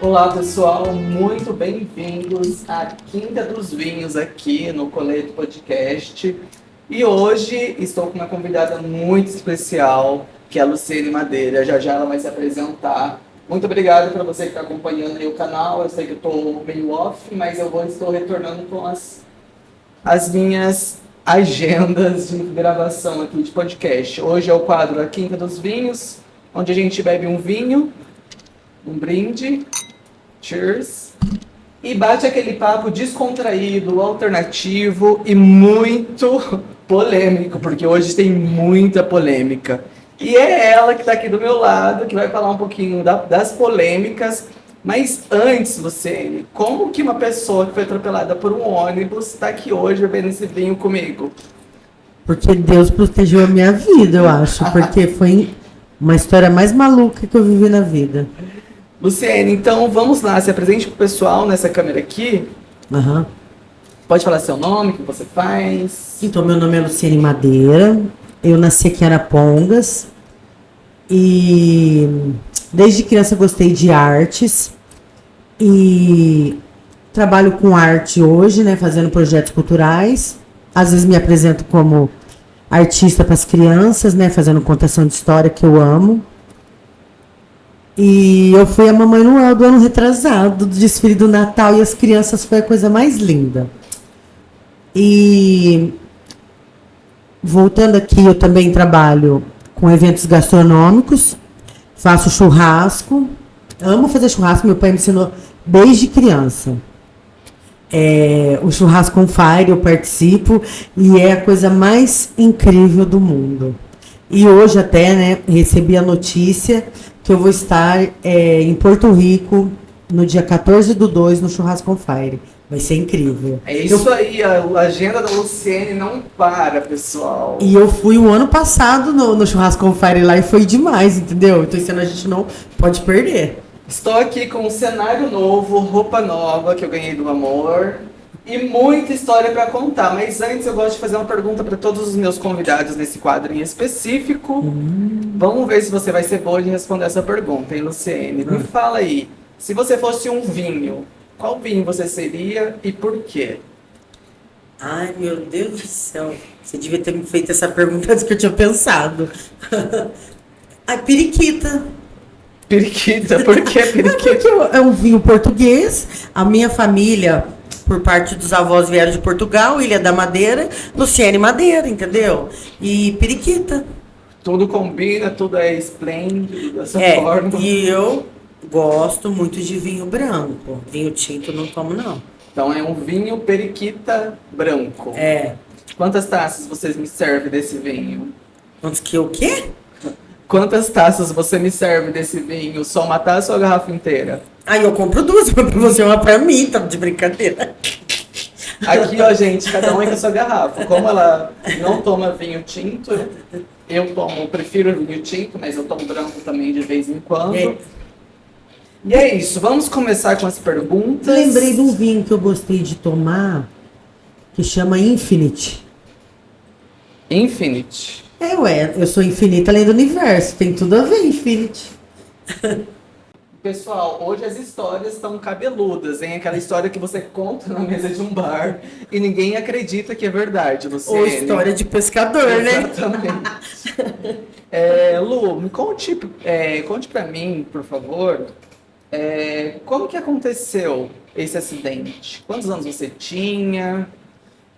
Olá pessoal, muito bem-vindos à Quinta dos Vinhos aqui no Coleto Podcast. E hoje estou com uma convidada muito especial, que é a Luciene Madeira. Já já ela vai se apresentar. Muito obrigado para você que está acompanhando aí o canal. Eu sei que eu estou meio off, mas estou retornando com as minhas agendas de gravação aqui de podcast. Hoje é o quadro A Quinta dos Vinhos, onde a gente bebe um vinho, um brinde, cheers, e bate aquele papo descontraído, alternativo e muito polêmico, porque hoje tem muita polêmica. E é ela que está aqui do meu lado, que vai falar um pouquinho das polêmicas. Mas antes, Luciene, como que uma pessoa que foi atropelada por um ônibus está aqui hoje bebendo esse vinho comigo? Porque Deus protegeu a minha vida, eu acho. Porque foi uma história mais maluca que eu vivi na vida. Luciene, então vamos lá, se apresente pro pessoal nessa câmera aqui. Uhum. Pode falar seu nome, o que você faz. Então, meu nome é Luciene Madeira. Eu nasci aqui em Arapongas. E desde criança gostei de artes. E trabalho com arte hoje, né? Fazendo projetos culturais. Às vezes me apresento como artista para as crianças, né? Fazendo contação de história, que eu amo. E eu fui a Mamãe Noel do ano retrasado, do desfile do Natal, e as crianças foi a coisa mais linda. E voltando aqui, eu também trabalho com eventos gastronômicos, faço churrasco, amo fazer churrasco, meu pai me ensinou desde criança. O churrasco on fire eu participo e é a coisa mais incrível do mundo. E hoje até, né, recebi a notícia que eu vou estar em Porto Rico no dia 14/2 no Churrasco on Fire. Vai ser incrível. É isso aí, a agenda da Luciene não para, pessoal. E eu fui o ano passado no Churrasco on Fire lá e foi demais, entendeu? Então esse ano a gente não pode perder. Estou aqui com um cenário novo, roupa nova que eu ganhei do amor e muita história para contar. Mas antes eu gosto de fazer uma pergunta para todos os meus convidados nesse quadro em específico. Vamos ver se você vai ser boa de responder essa pergunta, hein, Luciene? Me fala aí, se você fosse um vinho, qual vinho você seria e por quê? Ai, meu Deus do céu. Você devia ter me feito essa pergunta antes que eu tinha pensado. A periquita. Periquita, por que periquita? Porque é um vinho português. A minha família, por parte dos avós, vieram de Portugal, Ilha da Madeira, Luciene Madeira, entendeu? E periquita. Tudo combina, tudo é esplêndido dessa forma. E eu gosto muito de vinho branco. Vinho tinto não tomo, não. Então é um vinho periquita branco. Quantas taças vocês me servem desse vinho? Quantos que o quê? Quantas taças você me serve desse vinho? Só uma taça ou a garrafa inteira? Aí eu compro duas, uma pra você e uma pra mim, tá de brincadeira. Aqui, ó, gente, cada um é com a sua garrafa. Como ela não toma vinho tinto, eu prefiro vinho tinto, mas eu tomo branco também de vez em quando. E é isso, vamos começar com as perguntas. Lembrei de um vinho que eu gostei de tomar, que chama Infinite. Infinite. Eu sou infinita além do universo, tem tudo a ver, Infinite. Pessoal, hoje as histórias estão cabeludas, hein? Aquela história que você conta na mesa de um bar e ninguém acredita que é verdade, Luciene. Ou história de pescador, né? Exatamente. Lu, me conte pra mim, por favor, como que aconteceu esse acidente? Quantos anos você tinha?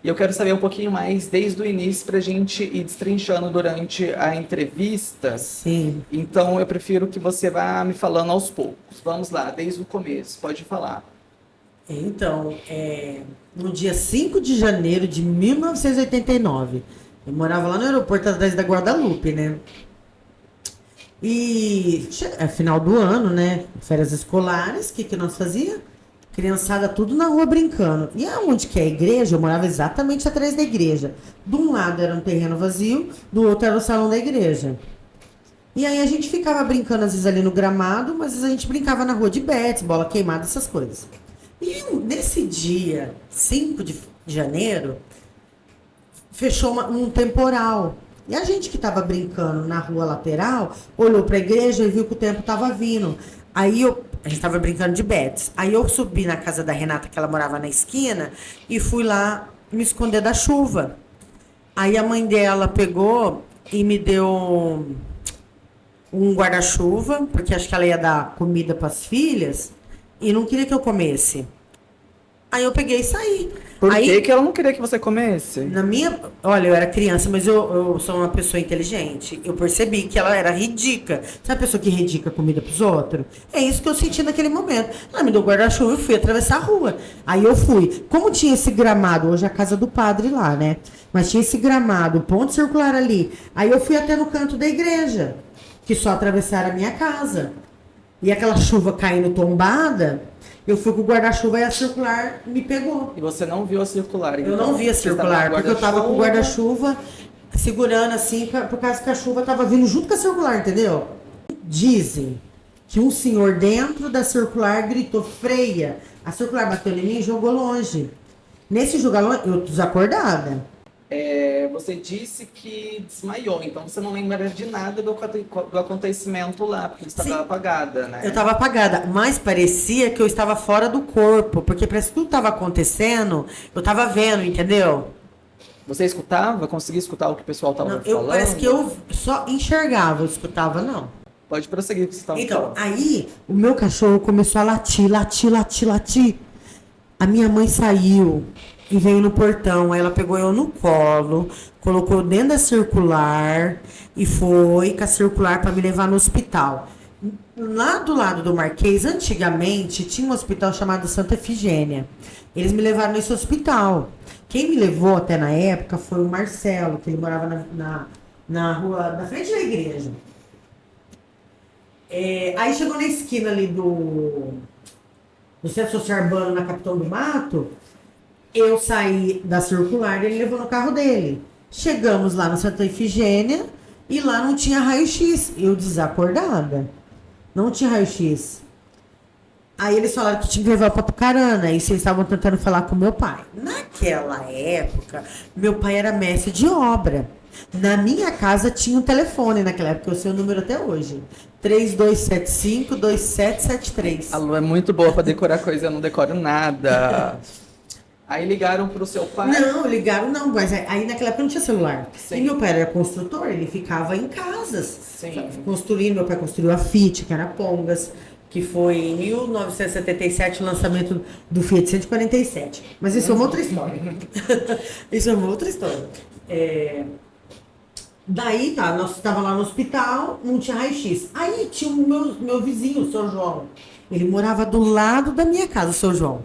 E eu quero saber um pouquinho mais desde o início pra gente ir destrinchando durante a entrevista. Sim. Então eu prefiro que você vá me falando aos poucos. Vamos lá, desde o começo, pode falar. Então, no dia 5 de janeiro de 1989, eu morava lá no aeroporto atrás da Guadalupe, né? E é final do ano, né? Férias escolares, o que nós fazíamos? Criançada tudo na rua brincando. E aonde que é a igreja? Eu morava exatamente atrás da igreja. De um lado era um terreno vazio, do outro era o salão da igreja. E aí a gente ficava brincando às vezes ali no gramado, mas às vezes a gente brincava na rua de bets, bola queimada, essas coisas. E nesse dia, 5 de janeiro, fechou um temporal. E a gente que estava brincando na rua lateral, olhou para a igreja e viu que o tempo estava vindo. Aí A gente tava brincando de bets. Aí eu subi na casa da Renata, que ela morava na esquina, e fui lá me esconder da chuva. Aí a mãe dela pegou e me deu um guarda-chuva, porque acho que ela ia dar comida para as filhas, e não queria que eu comesse. Aí eu peguei e saí. Por Aí, que ela não queria que você comesse? olha, eu era criança, mas eu sou uma pessoa inteligente. Eu percebi que ela era ridícula. Sabe a pessoa que ridica comida pros outros? É isso que eu senti naquele momento. Ela me deu guarda-chuva e fui atravessar a rua. Aí eu fui. Como tinha esse gramado, hoje é a casa do padre lá, né? Mas tinha esse gramado, ponto circular ali. Aí eu fui até no canto da igreja, que só atravessaram a minha casa. E aquela chuva caindo tombada, eu fui com o guarda-chuva e a circular me pegou. E você não viu a circular? Eu não vi a circular, porque eu tava com o guarda-chuva segurando assim, por causa que a chuva tava vindo junto com a circular, entendeu? Dizem que um senhor dentro da circular gritou, freia. A circular bateu em mim e jogou longe. Nesse jogar longe, eu desacordada. Você disse que desmaiou, então você não lembra de nada do acontecimento lá, porque você estava apagada, né? Eu estava apagada, mas parecia que eu estava fora do corpo, porque parece que tudo estava acontecendo, eu estava vendo, entendeu? Você escutava? Conseguia escutar o que o pessoal estava falando? Parece que eu só enxergava, eu escutava, não. Pode prosseguir o que você estava Então, falando. aí o meu cachorro começou a latir, latir, latir, latir. A minha mãe saiu e veio no portão. Aí ela pegou eu no colo, colocou dentro da circular e foi com a circular para me levar no hospital. Lá do lado do Marquês, antigamente, tinha um hospital chamado Santa Efigênia. Eles me levaram nesse hospital. Quem me levou até na época foi o Marcelo, que ele morava na rua, na frente da igreja. Aí chegou na esquina ali do Centro Social Urbano, na Capitão do Mato, eu saí da circular e ele levou no carro dele. Chegamos lá no Santa Efigênia e lá não tinha raio-x. Eu desacordada. Não tinha raio-x. Aí eles falaram que tinha que levar para Apucarana. Isso eles estavam tentando falar com meu pai. Naquela época, meu pai era mestre de obra. Na minha casa tinha um telefone naquela época, eu sei o número até hoje. 3275-2773. A Lu é muito boa para decorar coisa, eu não decoro nada. Aí ligaram pro seu pai? Não, ligaram não, mas aí naquela época não tinha celular. Sim. E meu pai era construtor, ele ficava em casas. Sim. Construindo, meu pai construiu a Fiat, que era Pongas, que foi em 1977 o lançamento do Fiat 147. Mas isso é uma outra história. Isso é uma outra história. Daí, tá, nós estava lá no hospital, não tinha raio-x. Aí tinha o meu vizinho, o seu João. Ele morava do lado da minha casa, o seu João.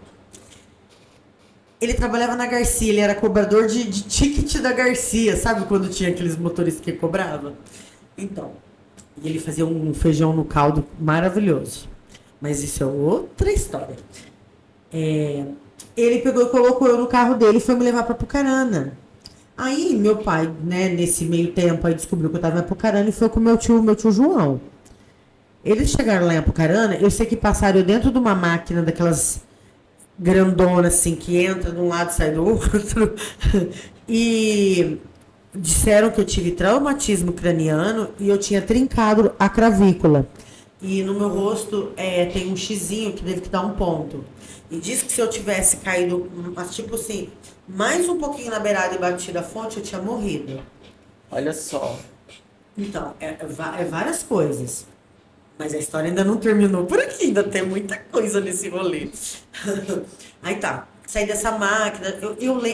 Ele trabalhava na Garcia, ele era cobrador de ticket da Garcia, sabe quando tinha aqueles motoristas que cobravam? Então, e ele fazia um feijão no caldo maravilhoso. Mas isso é outra história. Ele pegou e colocou eu no carro dele e foi me levar para Apucarana. Aí meu pai, né, nesse meio tempo, aí descobriu que eu estava em Apucarana e foi com meu tio João. Eles chegaram lá em Apucarana, eu sei que passaram eu dentro de uma máquina daquelas grandonas, assim, que entra de um lado e sai do outro. E disseram que eu tive traumatismo craniano e eu tinha trincado a clavícula. E no meu rosto tem um xizinho que deve que dar um ponto. E diz que se eu tivesse caído, tipo assim, mais um pouquinho na beirada e batido a fonte, eu tinha morrido. Olha só. Então, várias coisas. Mas a história ainda não terminou por aqui, ainda tem muita coisa nesse rolê. Aí tá, saí dessa máquina,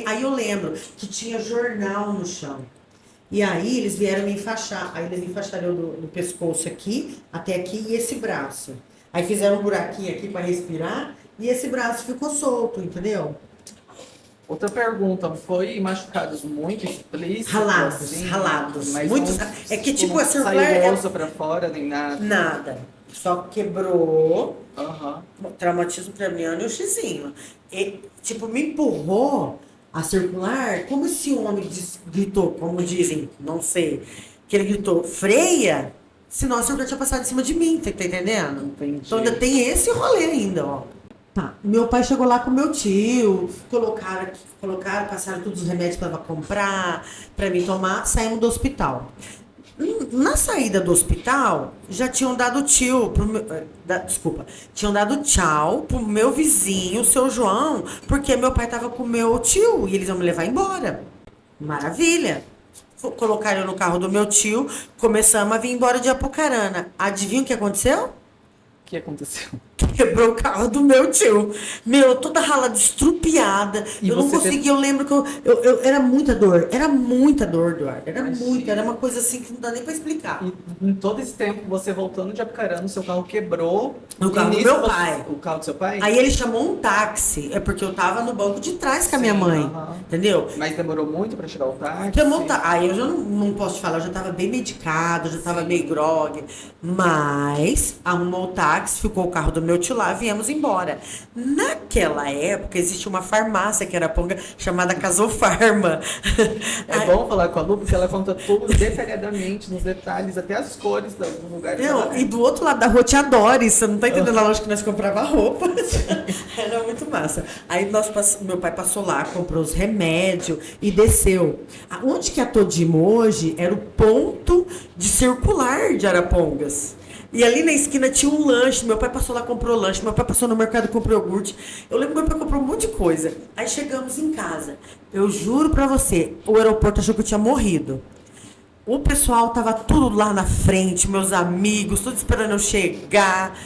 aí eu lembro que tinha jornal no chão. E aí eles vieram me enfaixar. Aí eles enfaixaram do pescoço aqui, até aqui e esse braço. Aí fizeram um buraquinho aqui para respirar e esse braço ficou solto, entendeu? Outra pergunta, foi machucados muito explícitos? Ralados, assim, ralados. Mas Muitos, não, é que tipo não a circular saiu osso pra fora, nem nada? nada. Só quebrou, Aham. traumatismo craniano e o xizinho. E, tipo, me empurrou a circular, como esse homem gritou, como dizem, não sei, que ele gritou, freia, senão a circular tinha passado em cima de mim, tá entendendo? Entendi. Então ainda tem esse rolê ainda, ó. Tá. Meu pai chegou lá com meu tio, passaram todos os remédios para comprar, para mim tomar, saímos do hospital. Na saída do hospital, já tinham dado tio pro meu, desculpa, tinham dado tchau pro meu vizinho, o seu João, porque meu pai tava com o meu tio e eles iam me levar embora. Maravilha. Colocaram eu no carro do meu tio, começamos a vir embora de Apucarana. Adivinha o que aconteceu? O que aconteceu? Quebrou o carro do meu tio. Meu, toda ralada, estrupiada. E Eu não você conseguia, eu lembro que era muita dor. Era muita dor, Eduardo. Era Imagina. muita, era uma coisa assim que não dá nem pra explicar. E em todo esse tempo, você voltando de Apucarana, o seu carro quebrou. No carro do nisso meu pai. O carro do seu pai? Aí ele chamou um táxi. É porque eu tava no banco de trás com a minha Sim, mãe. aham. Entendeu? Mas demorou muito pra chegar o táxi? Aí eu já não posso te falar, eu já tava bem medicado, já tava meio grogue. Mas arrumou o táxi, ficou o carro do meu tio lá, viemos embora. Naquela época existia uma farmácia que era Ponga chamada Casofarma. É bom falar com a Lu, porque ela conta tudo detalhadamente, nos detalhes, até as cores do lugar. Não, e do outro lado da rua tinha Doris, você não tá entendendo a loja que nós comprava roupa. Era muito massa. Aí meu pai passou lá, comprou os remédios e desceu. Onde que é a Todimo hoje era o ponto de circular de Arapongas. E ali na esquina tinha um lanche. Meu pai passou lá, comprou lanche. Meu pai passou no mercado, comprou iogurte. Eu lembro que meu pai comprou um monte de coisa. Aí chegamos em casa. Eu juro pra você, o aeroporto achou que eu tinha morrido. O pessoal tava tudo lá na frente, meus amigos, tudo esperando eu chegar.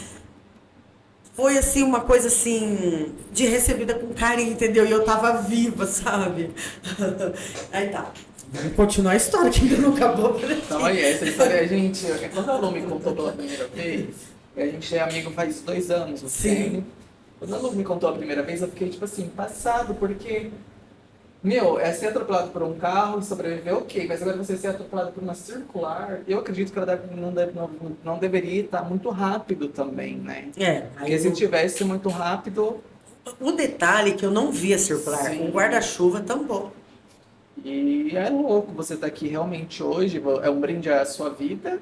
Foi assim, uma coisa assim, de recebida com carinho, entendeu? E eu tava viva, sabe? Aí tá. Vamos continuar a história que ainda não acabou por aqui. Então, aí, essa história, a gente, quando a Lu me contou pela primeira vez, e a gente é amigo faz 2 anos, Sim. Quando a Lu me contou a primeira vez, eu fiquei, tipo assim, passado, porque, meu, é ser atropelado por um carro e sobreviver, ok, mas agora você ser atropelado por uma circular, eu acredito que ela não deveria estar muito rápido também, né? Porque se tivesse muito rápido... O detalhe é que eu não via circular, Sim. um guarda-chuva tampou. E é louco você estar aqui realmente hoje, é um brinde à sua vida.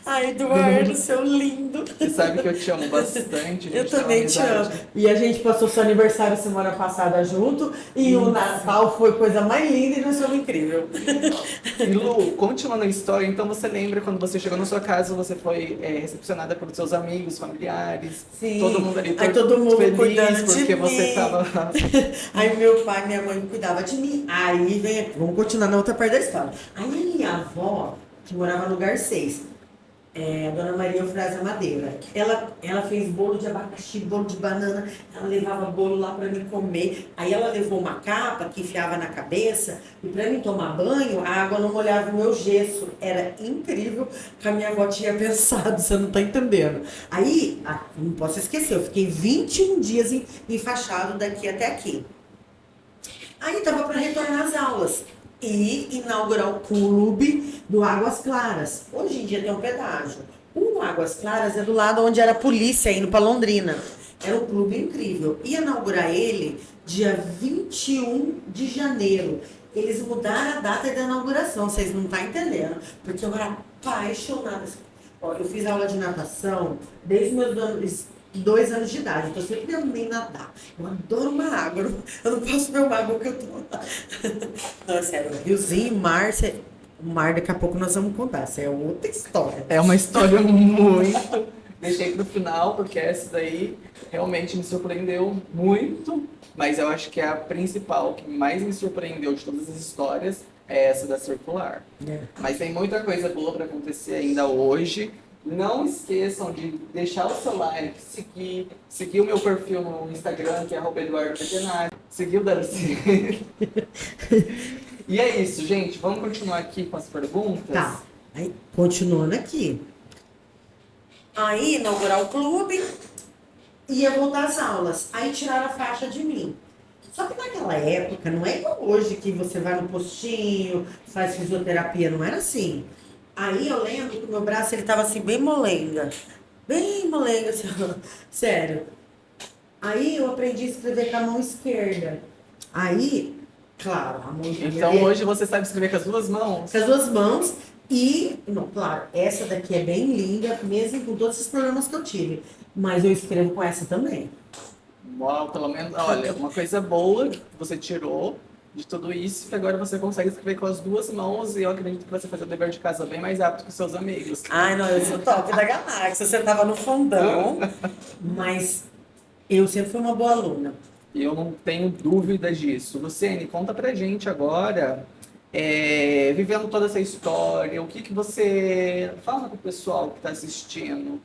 Ai, Eduardo, seu lindo. Você sabe que eu te amo bastante. Eu também te amo. E a gente passou seu aniversário semana passada junto. E o Natal foi coisa mais linda e nós somos incrível. E Lu, continuando a história, então você lembra quando você chegou na sua casa, você foi recepcionada por seus amigos, familiares? Sim. Todo mundo ali Aí todo mundo feliz cuidando de porque mim. você tava... Aí meu pai e minha mãe cuidavam de mim. Aí vem, vamos continuar na outra parte da história. Aí a minha avó, que morava no Garcês, Dona Maria Eufrásia Madeira, ela fez bolo de abacaxi, bolo de banana, ela levava bolo lá para mim comer. Aí ela levou uma capa que enfiava na cabeça e para mim tomar banho, a água não molhava o meu gesso. Era incrível que a minha avó tinha pensado, você não tá entendendo. Aí, não posso esquecer, eu fiquei 21 dias enfaixado daqui até aqui. Aí tava para retornar às aulas e inaugurar o clube do Águas Claras. Hoje em dia tem um pedágio. O Águas Claras é do lado onde era a polícia indo para Londrina. Era um clube incrível. Ia inaugurar ele dia 21 de janeiro. Eles mudaram a data da inauguração, vocês não estão entendendo. Porque eu era apaixonada. Eu fiz aula de natação desde meus 2 anos de idade, então eu sempre amei nadar. Eu adoro uma água, eu não posso ver uma água que eu tô lá. Não, é sério, riozinho, mar, o mar daqui a pouco nós vamos contar, essa é outra história. É uma história muito... Deixei pro final, porque essa daí realmente me surpreendeu muito, mas eu acho que a principal, que mais me surpreendeu de todas as histórias, é essa da circular. Mas tem muita coisa boa para acontecer ainda hoje. Não esqueçam de deixar o seu like, seguir o meu perfil no Instagram, que é @eduardoveterinário, seguir o Darcy. E é isso, gente. Vamos continuar aqui com as perguntas? Tá, aí continuando aqui. Aí inaugurar o clube, ia voltar às aulas. Aí tiraram a faixa de mim. Só que naquela época, não é igual hoje que você vai no postinho, faz fisioterapia, não era assim. Aí eu lembro que o meu braço, ele tava assim, bem molenga, assim, sério. Aí eu aprendi a escrever com a mão esquerda. Aí, claro, a mão esquerda. Então hoje você sabe escrever com as duas mãos? Com as duas mãos e, não, claro, essa daqui é bem linda, mesmo com todos esses problemas que eu tive. Mas eu escrevo com essa também. Uau, pelo menos, olha, uma coisa boa que você tirou de tudo isso, que agora você consegue escrever com as duas mãos e eu acredito que você faz o dever de casa bem mais rápido que seus amigos. Ai, não, eu sou top da galáxia. Você tava no fundão, mas eu sempre fui uma boa aluna. E eu não tenho dúvidas disso. Luciene, conta pra gente agora, vivendo toda essa história, o que que você fala com o pessoal que está assistindo?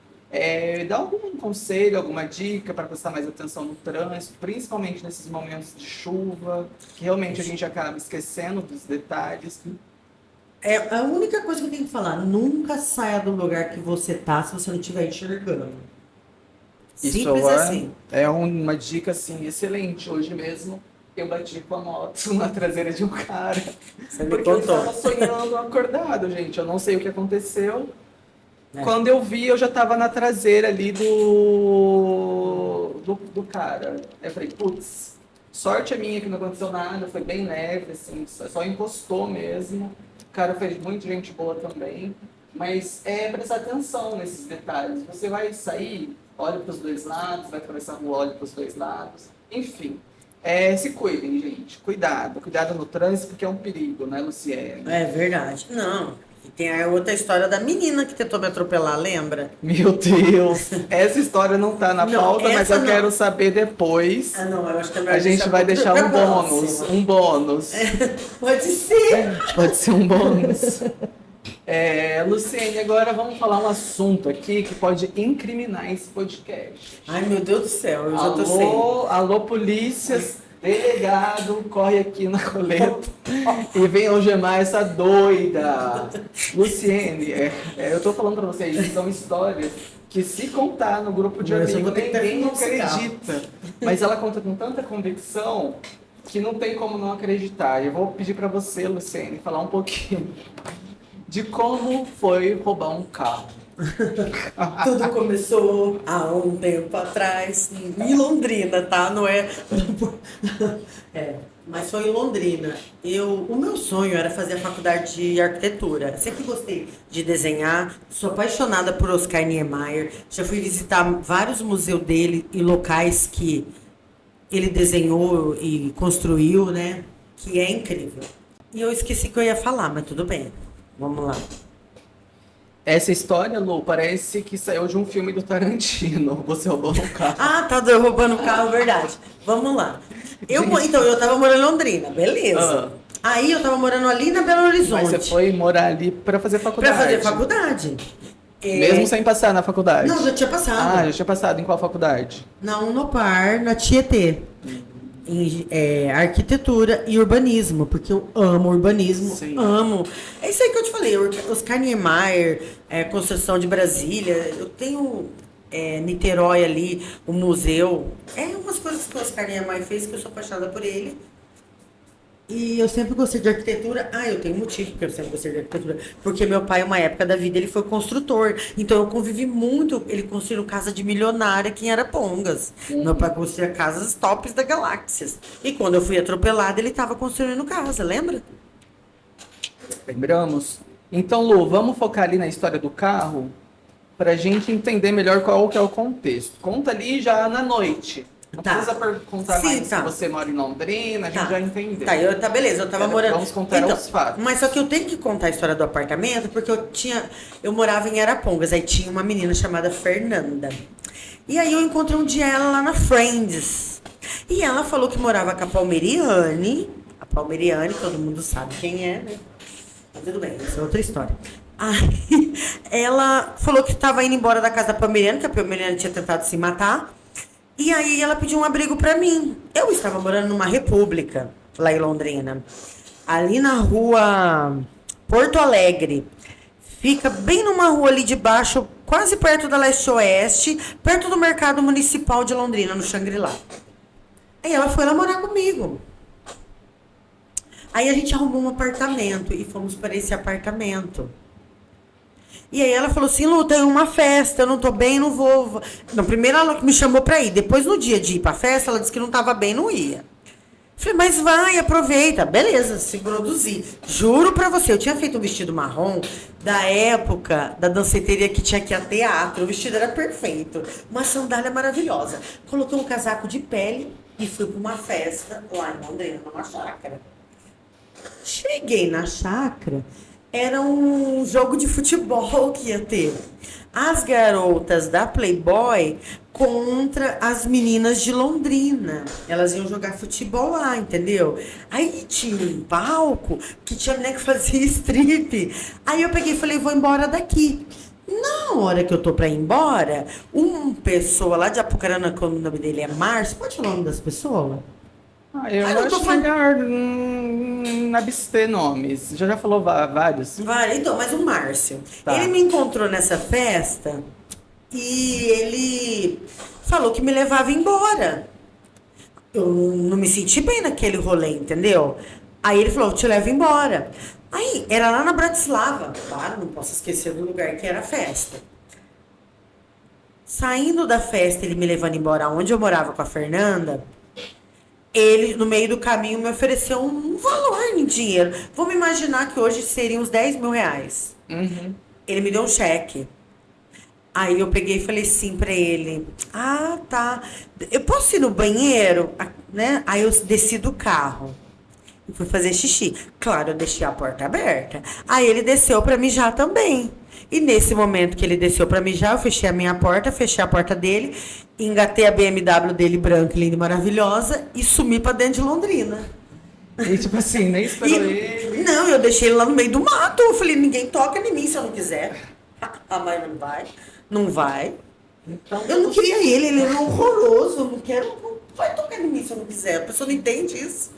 Dá algum conselho, alguma dica para prestar mais atenção no trânsito, principalmente nesses momentos de chuva, que realmente a gente acaba esquecendo dos detalhes. É a única coisa que eu tenho que falar, nunca saia do lugar que você tá se você não estiver enxergando. Simples assim. É uma dica assim excelente. Hoje mesmo eu bati com a moto na traseira de um cara. Você me Porque eu contou. estava sonhando acordado, gente. Eu não sei o que aconteceu. É. Quando eu vi, eu já estava na traseira ali do cara. Eu falei, putz, sorte a minha que não aconteceu nada, foi bem leve, assim, só encostou mesmo. O cara fez muita gente boa também. Mas prestar atenção nesses detalhes. Você vai sair, olha para os dois lados, vai atravessar a rua, olha para os dois lados. Enfim, se cuidem, gente. Cuidado. Cuidado no trânsito, porque é um perigo, né, Luciene? É verdade. Não. E tem a outra história da menina que tentou me atropelar, lembra? Meu Deus, essa história não tá na Não, pauta, mas essa eu não. quero saber depois. Ah, não, eu acho que é melhor A gente vai deixar pra um bônus, próxima. um bônus. Pode ser. Pode ser um bônus. Luciene, agora vamos falar um assunto aqui que pode incriminar esse podcast. Ai, meu Deus do céu, eu já tô sem. Alô, polícias, delegado, corre aqui na coleta e vem algemar essa doida. Luciene, eu tô falando pra vocês, são histórias que se contar no grupo de Mas eu amigos, vou ter que ninguém denunciar. acredita. Mas ela conta com tanta convicção que não tem como não acreditar. Eu vou pedir pra você, Luciene, falar um pouquinho de como foi roubar um carro. Tudo começou há um tempo atrás, em Londrina, tá? Não é. Mas foi em Londrina. O meu sonho era fazer a faculdade de arquitetura. Sempre gostei de desenhar, sou apaixonada por Oscar Niemeyer. Já fui visitar vários museus dele e locais que ele desenhou e construiu, né? Que é incrível. E eu esqueci que eu ia falar, mas tudo bem. Vamos lá. Essa história, Lu, parece que saiu de um filme do Tarantino. Você roubou um carro. Ah, tá roubando o carro, verdade. Vamos lá. Então, eu tava morando em Londrina, beleza. Aí eu tava morando ali na Belo Horizonte. Mas você foi morar ali pra fazer faculdade. Pra fazer faculdade. Mesmo sem passar na faculdade? Não, já tinha passado. Ah, já tinha passado. Em qual faculdade? Na Unopar, na Tietê. Em arquitetura e urbanismo, porque eu amo urbanismo, Sim. amo. É isso aí que eu te falei, Oscar Niemeyer, construção de Brasília, eu tenho Niterói ali, o museu, umas coisas que o Oscar Niemeyer fez que eu sou apaixonada por ele. E eu sempre gostei de arquitetura. Eu tenho um motivo porque eu sempre gostei de arquitetura. Porque meu pai, uma época da vida, ele foi construtor. Então eu convivi muito. Ele construiu casa de milionária aqui em Arapongas. Meu pai construía casas tops da galáxias. E quando eu fui atropelada, ele estava construindo casa, lembra? Lembramos. Então, Lu, vamos focar ali na história do carro pra gente entender melhor qual que é o contexto. Conta ali já na noite. Não Tá. precisa contar Sim, mais tá. se você mora em Londrina, a gente já entendeu. Tá, beleza, eu tava morando. Vamos contar os fatos. Mas só que eu tenho que contar a história do apartamento, porque eu morava em Arapongas, aí tinha uma menina chamada Fernanda. E aí eu encontrei um dia ela lá na Friends. E ela falou que morava com a Palmeriane. A Palmeriane, todo mundo sabe quem é, né? Mas tudo bem, isso é outra história. Aí ela falou que estava indo embora da casa da Palmeriane, que a Palmeriane tinha tentado se matar. E aí ela pediu um abrigo pra mim. Eu estava morando numa república, lá em Londrina. Ali na rua Porto Alegre. Fica bem numa rua ali de baixo, quase perto da Leste-Oeste, perto do Mercado Municipal de Londrina, no Xangri-Lá. Aí ela foi lá morar comigo. Aí a gente arrumou um apartamento e fomos para esse apartamento. E aí ela falou assim, Lu, tem uma festa, eu não tô bem, não vou. Não, primeiro ela me chamou pra ir. Depois, no dia de ir pra festa, ela disse que não tava bem, não ia. Falei, mas vai, aproveita. Beleza, se produzir. Juro pra você, eu tinha feito um vestido marrom da época da danceteria que tinha aqui a teatro. O vestido era perfeito. Uma sandália maravilhosa. Coloquei um casaco de pele e fui pra uma festa lá em Londrina, numa chácara. Cheguei na chácara, era um jogo de futebol que ia ter. As garotas da Playboy contra as meninas de Londrina. Elas iam jogar futebol lá, entendeu? Aí tinha um palco que tinha mulher que fazia strip. Aí eu peguei e falei, vou embora daqui. Na hora que eu tô pra ir embora, uma pessoa lá de Apucarana, que o nome dele é Márcio, pode falar o nome das pessoas? Eu Ah, não tô acho falando. melhor abster nomes. Já falou vários. Vai, então, mas o Márcio. Tá. Ele me encontrou nessa festa e ele falou que me levava embora. Eu não me senti bem naquele rolê, entendeu? Aí ele falou, eu te levo embora. Aí, era lá na Bratislava. Claro, não posso esquecer do lugar que era a festa. Saindo da festa, ele me levando embora onde eu morava com a Fernanda, ele, no meio do caminho, me ofereceu um valor em dinheiro. Vamos imaginar que hoje seriam uns 10 mil reais. Uhum. Ele me deu um cheque. Aí eu peguei e falei sim pra ele. Ah, tá. Eu posso ir no banheiro? Né? Aí eu desci do carro e fui fazer xixi. Claro, eu deixei a porta aberta. Aí ele desceu pra mijar também. E nesse momento que ele desceu pra mijar, eu fechei a minha porta, fechei a porta dele, engatei a BMW dele branca, linda e maravilhosa e sumi pra dentro de Londrina. E tipo assim, nem esperou ele. Não, eu deixei ele lá no meio do mato. Eu falei, ninguém toca em mim se eu não quiser. A mãe não vai. Não vai. Então, Eu não queria ele era horroroso. Eu não quero. Não vai tocar em mim se eu não quiser. A pessoa não entende isso.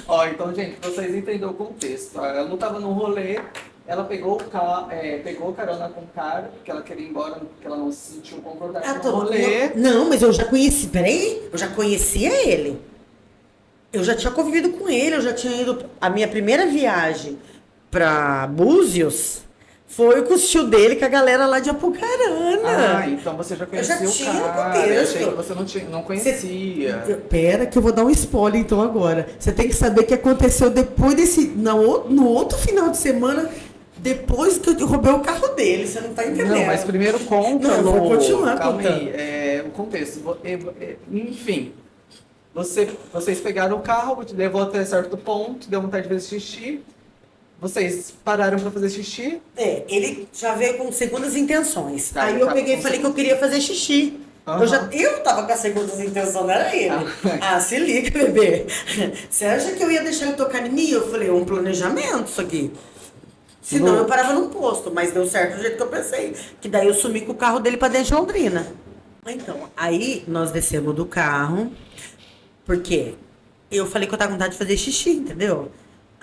Ó, então, gente, pra vocês entenderem o contexto. Ela não tava num rolê, ela pegou pegou carona com o cara, porque ela queria ir embora, porque ela não se sentiu confortável no rolê. Não, mas eu já conheci. Peraí, eu já conhecia ele. Eu já tinha convivido com ele, eu já tinha ido. A minha primeira viagem pra Búzios foi com o tio dele, com a galera lá de Apucarana. Ah, então você já Eu já conhecia o tinha o cara. Eu contexto. achei que você não conhecia. Pera que eu vou dar um spoiler então agora. Você tem que saber o que aconteceu depois desse. No outro final de semana, depois que eu roubei o carro dele. Você não tá entendendo. Não, mas primeiro conta. Não, eu vou continuar calma contando. aí, o contexto. Enfim, vocês pegaram o carro, te levou até certo ponto, deu vontade de fazer xixi. Vocês pararam pra fazer xixi. Ele já veio com segundas intenções. Tá, Aí eu tá peguei com e falei que eu queria fazer xixi. Aham. Eu tava com as segundas intenções, não era ele. Se liga, bebê. Você acha que eu ia deixar ele tocar em mim? Eu falei, um planejamento isso aqui. Senão eu parava num posto, mas deu certo do jeito que eu pensei. Que daí eu sumi com o carro dele pra dentro de Londrina. Então, aí nós descemos do carro, porque eu falei que eu tava com vontade de fazer xixi, entendeu?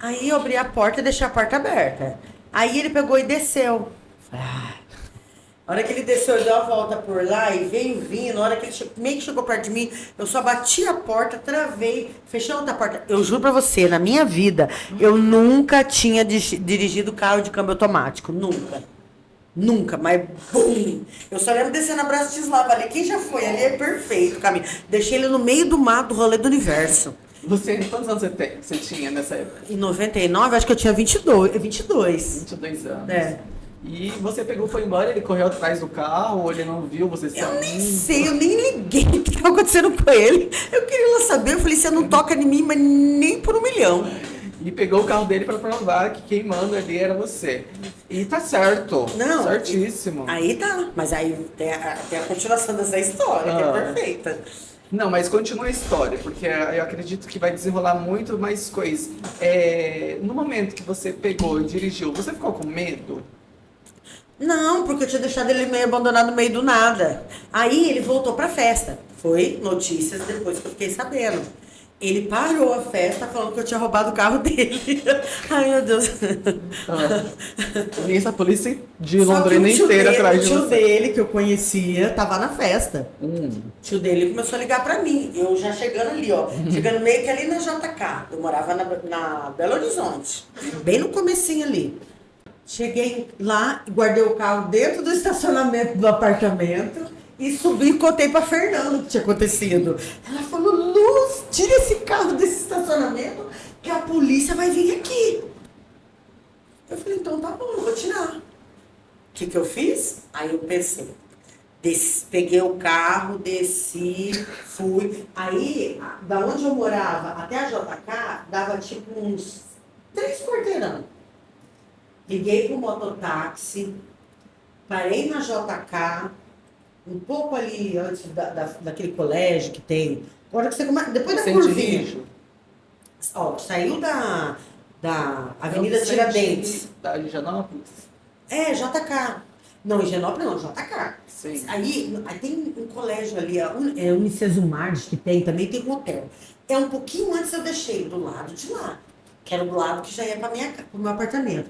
Aí eu abri a porta e deixei a porta aberta. Aí ele pegou e desceu. Falei, a hora que ele desceu, ele deu a volta por lá e veio vindo. Na hora que ele meio que chegou perto de mim, eu só bati a porta, travei, fechei a outra porta. Eu juro pra você, na minha vida, eu nunca tinha dirigido carro de câmbio automático. Nunca. Nunca, mas bum! Eu só lembro descendo a Bratislava ali. Quem já foi ali é perfeito o caminho. Deixei ele no meio do mato, rolê do universo. Quantos anos você tinha nessa época? Em 99, acho que eu tinha 22. 22. 22 anos. É. E você pegou, foi embora, ele correu atrás do carro, ou ele não viu você Eu saindo? nem sei, eu nem liguei o que estava acontecendo com ele. Eu queria lá saber, eu falei, você não toca em mim, mas nem por 1 milhão. E pegou o carro dele pra provar que quem manda ali era você. E tá certo. Não. Certíssimo. Aí tá, mas aí tem a continuação dessa história, que é perfeita. Não, mas continua a história, porque eu acredito que vai desenrolar muito mais coisas. No momento que você pegou e dirigiu, você ficou com medo? Não, porque eu tinha deixado ele meio abandonado no meio do nada. Aí ele voltou pra festa. Foi notícias depois que eu fiquei sabendo. Ele parou a festa falando que eu tinha roubado o carro dele. Ai, meu Deus. E essa polícia de Só que Londrina o tio inteira dele, atrás de O tio você. dele, que eu conhecia, tava na festa. O tio dele começou a ligar pra mim. Eu já chegando ali, ó. Chegando meio que ali na JK. Eu morava na Belo Horizonte. Bem no comecinho ali. Cheguei lá, guardei o carro dentro do estacionamento do apartamento e subi e contei pra Fernanda o que tinha acontecido. Ela falou, Luz, tira esse carro desse estacionamento que a polícia vai vir aqui. Eu falei, então tá bom, eu vou tirar. O que eu fiz? Aí eu pensei, peguei o carro, desci, fui. Aí, da onde eu morava até a JK, dava tipo uns 3 quarteirão. Liguei pro mototáxi, parei na JK, um pouco ali antes daquele colégio que tem. Hora que você depois da curvinha. Dirige? Ó, saiu da Avenida Tiradentes. Da Higienópolis? É, JK. Não, Higienópolis não, JK. Sim. Aí tem um colégio ali, é Unicesumar, que tem, também tem um hotel. É um pouquinho antes eu deixei, do lado de lá. Que era do lado que já ia pro meu apartamento.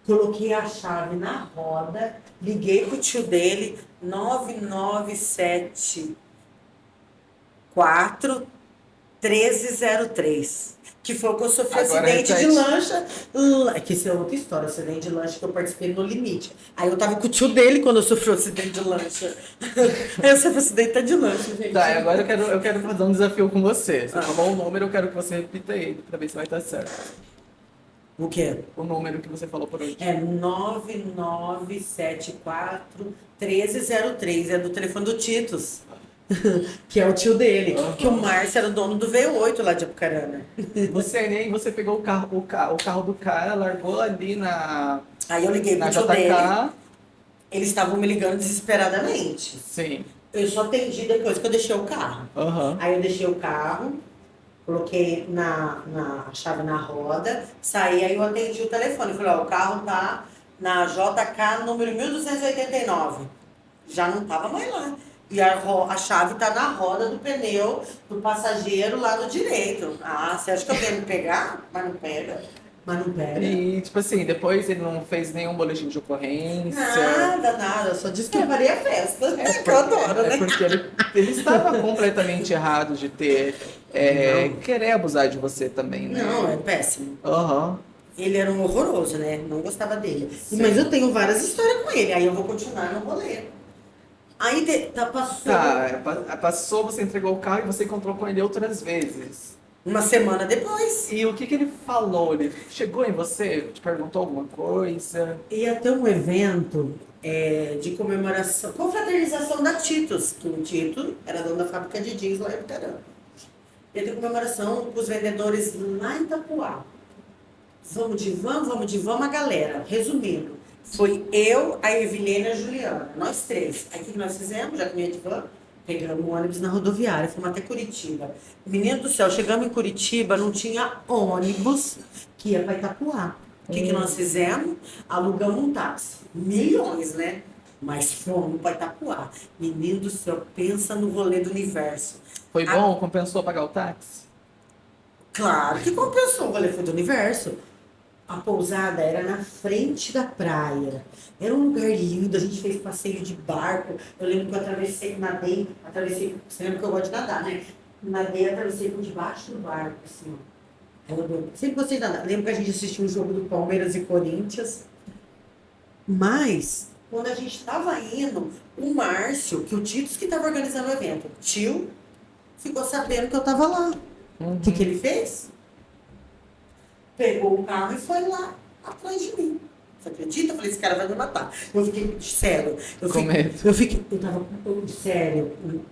Coloquei a chave na roda, liguei pro tio dele, 9974 1303. Que foi o que eu sofri acidente de lancha. Que isso é outra história, acidente de lancha que eu participei no limite. Aí eu tava com o tio dele quando eu sofri o acidente de lancha. Eu sofri acidente de lancha, gente. Tá, agora eu quero fazer um desafio com você. Você falou um número, eu quero que você repita ele pra ver se vai estar certo. O quê? O número que você falou por hoje. É 9974 1303. É do telefone do Titus. Que é o tio dele. Uhum. Que o Márcio era o dono do V8 lá de Apucarana. Você pegou o carro do cara, largou ali Aí eu liguei pro na tio JK. dele. Eles estavam me ligando desesperadamente. Sim. Eu só atendi depois que eu deixei o carro. Uhum. Aí eu deixei o carro, coloquei a chave na roda, saí, aí eu atendi o telefone. Falei, ó, o carro tá na JK número 1289. Já não tava mais lá. E a chave tá na roda do pneu do passageiro lá do direito. Ah, você acha que eu venho me pegar? Mas não pega. Mas não pega. E, tipo assim, depois ele não fez nenhum boletim de ocorrência. Nada. Eu só disse que eu faria festa. Que eu adoro, né? É porque ele estava completamente errado de ter querer abusar de você também, né? Não, é péssimo. Aham. Ele era um horroroso, né? Não gostava dele. Sim. Mas eu tenho várias histórias com ele. Aí eu vou continuar no rolê. Aí passou Passou, você entregou o carro e você encontrou com ele outras vezes. uma semana depois. E o que ele falou? Ele chegou em você? Te perguntou alguma coisa? Ia ter um evento de comemoração, confraternização da Titus, que o Tito era dono da fábrica de jeans lá em Itacarana. Ia ter comemoração com os vendedores lá em Itapuá. Vamos de van, a galera. Resumindo, foi eu, a Evelina e a Juliana, nós 3. Aí o que nós fizemos, já que ia de van? Pegamos um ônibus na rodoviária, fomos até Curitiba. Menino do céu, chegamos em Curitiba, não tinha ônibus que ia para Itapuá. O que nós fizemos? Alugamos um táxi. Milhões, né? Mas fomos para Itapuá. Menino do céu, pensa no rolê do universo. Foi bom? Compensou pagar o táxi? Claro que compensou, o rolê foi do universo. A pousada era na frente da praia. Era um lugar lindo, a gente fez passeio de barco. Eu lembro que eu nadei, você lembra que eu gosto de nadar, né? Nadei, atravessei por debaixo do barco, assim, ó. Sempre gostei de nadar. Lembro que a gente assistiu um jogo do Palmeiras e Corinthians. Mas, quando a gente estava indo, o Márcio, que o Titus que estava organizando o evento, o tio, ficou sabendo que eu estava lá. O que ele fez? Pegou o carro e foi lá atrás de mim. Você acredita? Eu falei, esse cara vai me matar. Eu fiquei, sério.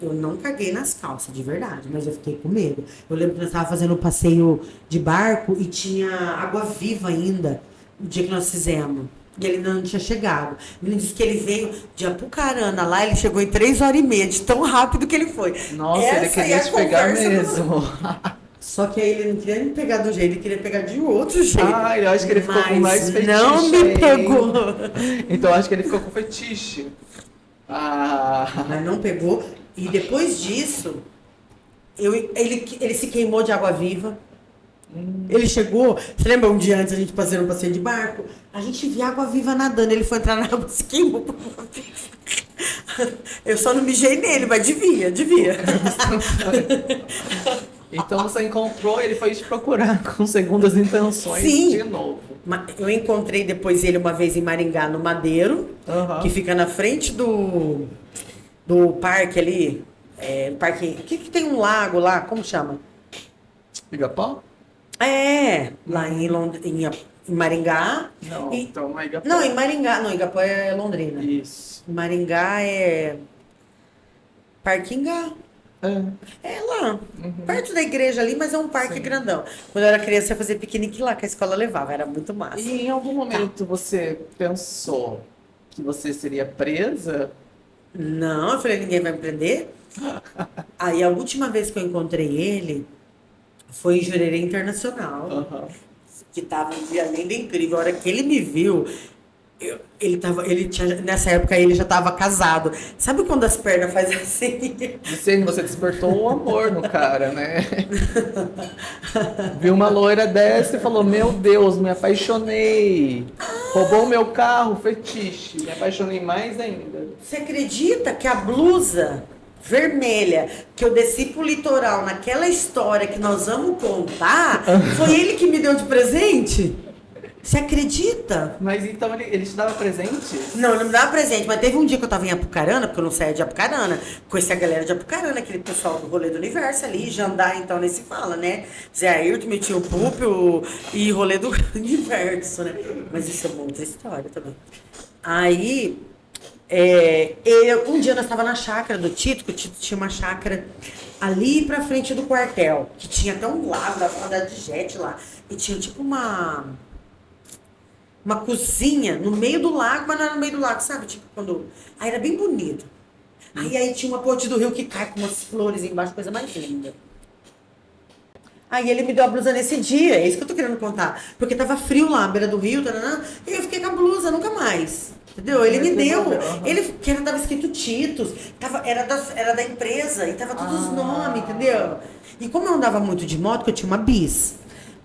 Eu não caguei nas calças, de verdade, mas eu fiquei com medo. Eu lembro que nós estávamos fazendo um passeio de barco e tinha água viva ainda, no dia que nós fizemos. E ele não tinha chegado. Ele disse que ele veio de Apucarana lá, ele chegou em 3h30, de tão rápido que ele foi. Nossa, ele queria te pegar mesmo. Só que aí ele não queria me pegar do jeito, ele queria pegar de outro jeito. Ah, eu acho que ele ficou com mais fetiche. Não me pegou. Então eu acho que ele ficou com fetiche. Mas não pegou. E depois disso, ele se queimou de água viva. Ele chegou, você lembra um dia antes a gente fazendo um passeio de barco? A gente via água viva nadando, ele foi entrar na água e se queimou por água viva. Eu só não mijei nele, mas devia. Então você encontrou, ele foi te procurar com segundas intenções. Sim. De novo. Eu encontrei depois ele uma vez em Maringá, no Madeiro, que fica na frente do parque ali. Parque, que tem um lago lá, como chama? Igapó? Lá em Maringá. Não, então não é Igapó. Não, em Maringá. Não, Igapó é Londrina. Isso. Maringá é Parquingá. É lá, Uhum. perto da igreja ali, mas é um parque Sim. grandão. Quando eu era criança, eu ia fazer piquenique lá, que a escola levava, era muito massa. E em algum momento você pensou que você seria presa? Não, eu falei, ninguém vai me prender. Aí a última vez que eu encontrei ele foi em Jurerê Internacional, Aham. que tava um dia lindo e incrível. A hora que ele me viu, nessa época ele já tava casado. Sabe quando as pernas fazem assim? Você despertou o amor no cara, né? Viu uma loira dessa e falou: Meu Deus, me apaixonei. Roubou o meu carro, fetiche. Me apaixonei mais ainda. Você acredita que a blusa vermelha que eu desci pro litoral naquela história que nós vamos contar foi ele que me deu de presente? Você acredita? Mas então ele te dava presente? Não, ele não me dava presente, mas teve um dia que eu tava em Apucarana, porque eu não saía de Apucarana, conheci a galera de Apucarana, aquele pessoal do rolê do universo ali, Jandar, então nem se fala, né? Zé Ayrton, Tio Púpio e rolê do universo, né? Mas isso é uma outra história também. Aí, um dia nós estávamos na chácara do Tito, que o Tito tinha uma chácara ali pra frente do quartel, que tinha até um lago, dava pra andar de jet lá, e tinha tipo uma cozinha no meio do lago, mas não era no meio do lago, sabe? Tipo, quando. Aí era bem bonito. Aí tinha uma ponte do rio que cai com umas flores embaixo, coisa mais linda. Aí ele me deu a blusa nesse dia, é isso que eu tô querendo contar. Porque tava frio lá, à beira do rio, taranã, e eu fiquei com a blusa, nunca mais. Entendeu? Ele me deu. Ele, que tava escrito Titos, era da empresa, e tava todos os nomes, entendeu? E como eu andava muito de moto, que eu tinha uma bis,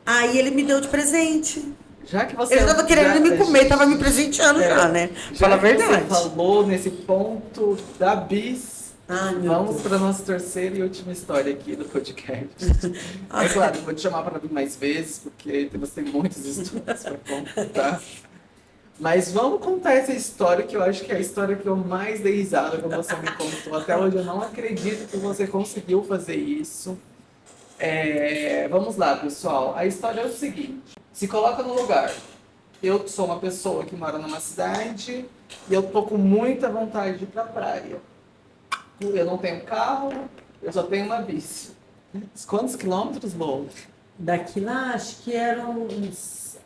aí ele me deu de presente. Já que você. Ele tava querendo me comer, tava me presenteando já, né? Fala a verdade. Você falou nesse ponto da bis. Ai, meu Vamos Deus. para nossa terceira e última história aqui do podcast. É claro, eu vou te chamar para vir mais vezes, porque você tem muitas histórias para contar. Mas vamos contar essa história, que eu acho que é a história que eu mais dei risada quando você me contou. Até hoje eu não acredito que você conseguiu fazer isso. Vamos lá, pessoal. A história é o seguinte. Se coloca no lugar. Eu sou uma pessoa que mora numa cidade e eu tô com muita vontade de ir pra praia. Eu não tenho carro, eu só tenho uma bici. Quantos quilômetros, Lô? Daqui lá, acho que eram uns.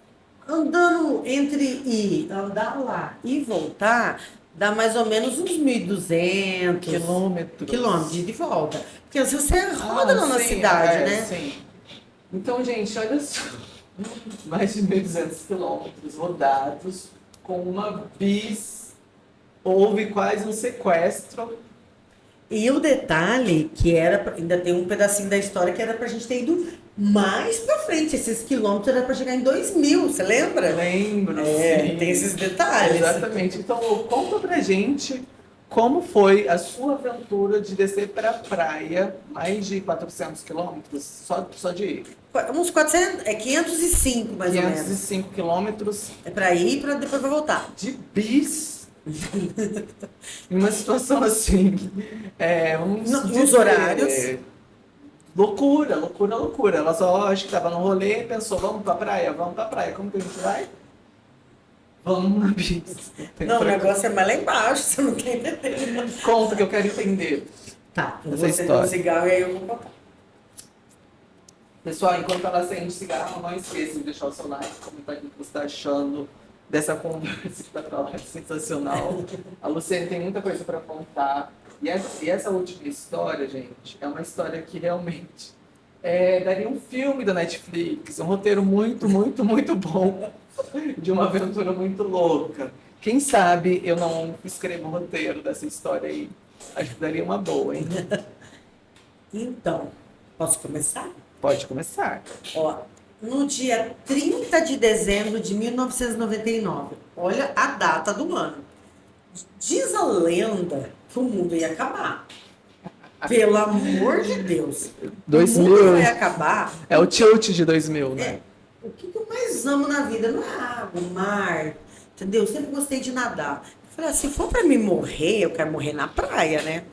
Andar lá e voltar, dá mais ou menos uns 1.200 quilômetros de ida e volta. Porque se você roda lá na sim, cidade, né? Sim. Então, gente, olha só. Mais de 1.200 quilômetros rodados com uma bis. Houve quase um sequestro. E o detalhe que ainda tem um pedacinho da história que era pra gente ter ido mais pra frente. Esses quilômetros era pra chegar em 2.000, você lembra? Lembro, sim. Tem esses detalhes. Exatamente. Então, conta pra gente como foi a sua aventura de descer pra praia, mais de 400 quilômetros, só de ir. Uns 400, 505 mais ou menos. 505 quilômetros É pra ir e depois vai voltar. de bis. Em uma situação assim, Nos horários. Loucura, loucura, loucura. Ela só acho que tava no rolê e pensou, vamos pra praia. Como que a gente vai? Vamos na bis. Não, o negócio é mais lá embaixo, você não quer entender. Conta que eu quero entender. Tá, eu Essa vou acender história. um cigarro e aí eu vou contar. Pessoal, enquanto ela acende cigarro, não esqueça de deixar o seu like, comentar o que você está achando dessa conversa que tá pra lá, sensacional. A Luciane tem muita coisa para contar. E essa última história, gente, é uma história que realmente daria um filme da Netflix, um roteiro muito, muito, muito bom, de uma aventura muito louca. Quem sabe eu não escrevo o roteiro dessa história aí. Acho que daria uma boa, hein? Então, posso começar? Pode começar. Ó, no dia 30 de dezembro de 1999, olha a data do ano. Diz a lenda que o mundo ia acabar. Pelo amor de Deus. 2000. O mundo vai acabar. É o tilt de 2000, né? O que eu mais amo na vida não é água, mar, entendeu? Eu sempre gostei de nadar. Eu falei, se for pra me morrer, eu quero morrer na praia, né?